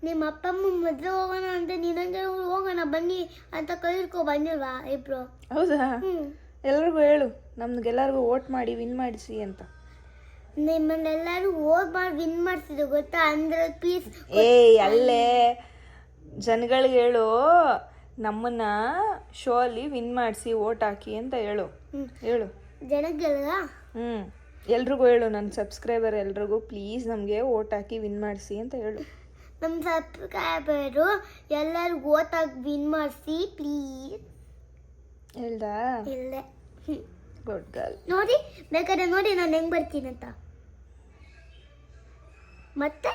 ನಿಮ್ಮ ಅಪ್ಪ ಅಮ್ಮ ಮದುವೆ ಹೋಗೋಣ ಅಂತ ನೀನಂಗೆ ಹೋಗೋಣ ಬನ್ನಿ ಅಂತ ಕೈರ್ಕೊ ಬಂದಿಲ್ವಾ ಇಬ್ರು? ಹೌದಾ? ಹ್ಞೂ ಎಲ್ರಿಗೂ ಹೇಳು ನಮ್ಗೆಲ್ಲರಿಗೂ ವೋಟ್ ಮಾಡಿ ವಿನ್ ಮಾಡಿಸಿ ಅಂತ. ನಿಮ್ಮನ್ನೆಲ್ಲರೂ ಓದ್ ಮಾಡಿ ವಿನ್ ಮಾಡ್ತಿದ್ರು ಗೊತ್ತಾ? 100 ಪೀಸ್. ಏಯ್ ಅಲ್ಲೇ ಜನಗಳಿಗೆ ಹೇಳು ನಮ್ಮನ್ನ ಶೋ ಅಲ್ಲಿ ವಿನ್ ಮಾಡಿಸಿ ವೋಟ್ ಹಾಕಿ ಅಂತ ಹೇಳು. ಹೇಳು ಜನಕ್ಕೆಲ್ಲ ಹ್ಞೂ ಎಲ್ರಿಗೂ ಹೇಳು, ನನ್ನ ಸಬ್ಸ್ಕ್ರೈಬರ್ ಎಲ್ರಿಗೂ ಪ್ಲೀಸ್ ನಮಗೆ ವೋಟ್ ಹಾಕಿ ವಿನ್ ಮಾಡಿಸಿ ಅಂತ ಹೇಳು. ನಮ್ಮ ಸಬ್ಸ್ಕ್ರೈಬರು ಎಲ್ಲರೂ ಓತಾಗಿ ವಿನ್ ಮಾಡಿಸಿ ಪ್ಲೀಸ್. ಹೇಳ್ದಾ? ಇಲ್ಲೇ ಗುಡ್ ಗರ್ಲ್. ನೋಡಿ ಬೇಕಾದ್ರೆ ನೋಡಿ ನಾನು ಹೆಂಗ್ ಬರ್ತೀನಿ ಅಂತ. ಮತ್ತೆ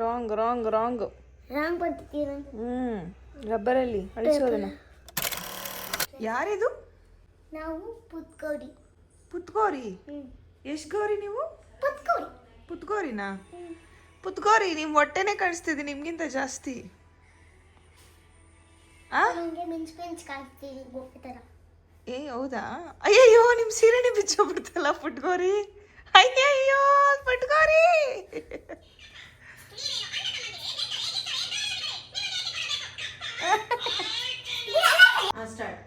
ರಾಂಗ್ ರಾಂಗ್ ರಾಂಗ್. ರಾಂಗ್ ಬರ್ತೀನಿ. ರಬ್ಬರಲ್ಲಿ ಅಳಿಸೋದನ್ನ. ಯಾರಿದು? ನಾವು ಪುತ್ಕೋಡಿ. ಪುತ್ಗೋರಿ? ಎಷ್ಟು ಗೌರಿ ನೀವು? ಪುತ್ಕೋಡಿ. ಪುತ್ಗೋರಿನಾ? ಪುತ್ಗೋರಿ ನಿಮ್ಮ ಹೊಟ್ಟೆನೇ ಕಾಣಿಸ್ತಿದೆ ನಿಮ್ಗಿಂತ ಜಾಸ್ತಿ. ಆ ನನಗೆ ಮಿಂಚ್ ಮಿಂಚ್ ಕಾಣಿಸ್ತೀನಿ ಈ ಥರ. ಏ ಹೌದಾ? ಅಯ್ಯಯ್ಯೋ ನಿಮ್ಮ ಸೀರೆನೇ ಬಿಚ್ಚೋಗ್ಬಿಡ್ತಲ್ಲ ಪುಟ್ಗೋರಿ. ಅಯ್ಯಯ್ಯೋ ಪುಟ್ಗೋರಿ. ಸ್ಟಾರ್ಟ್.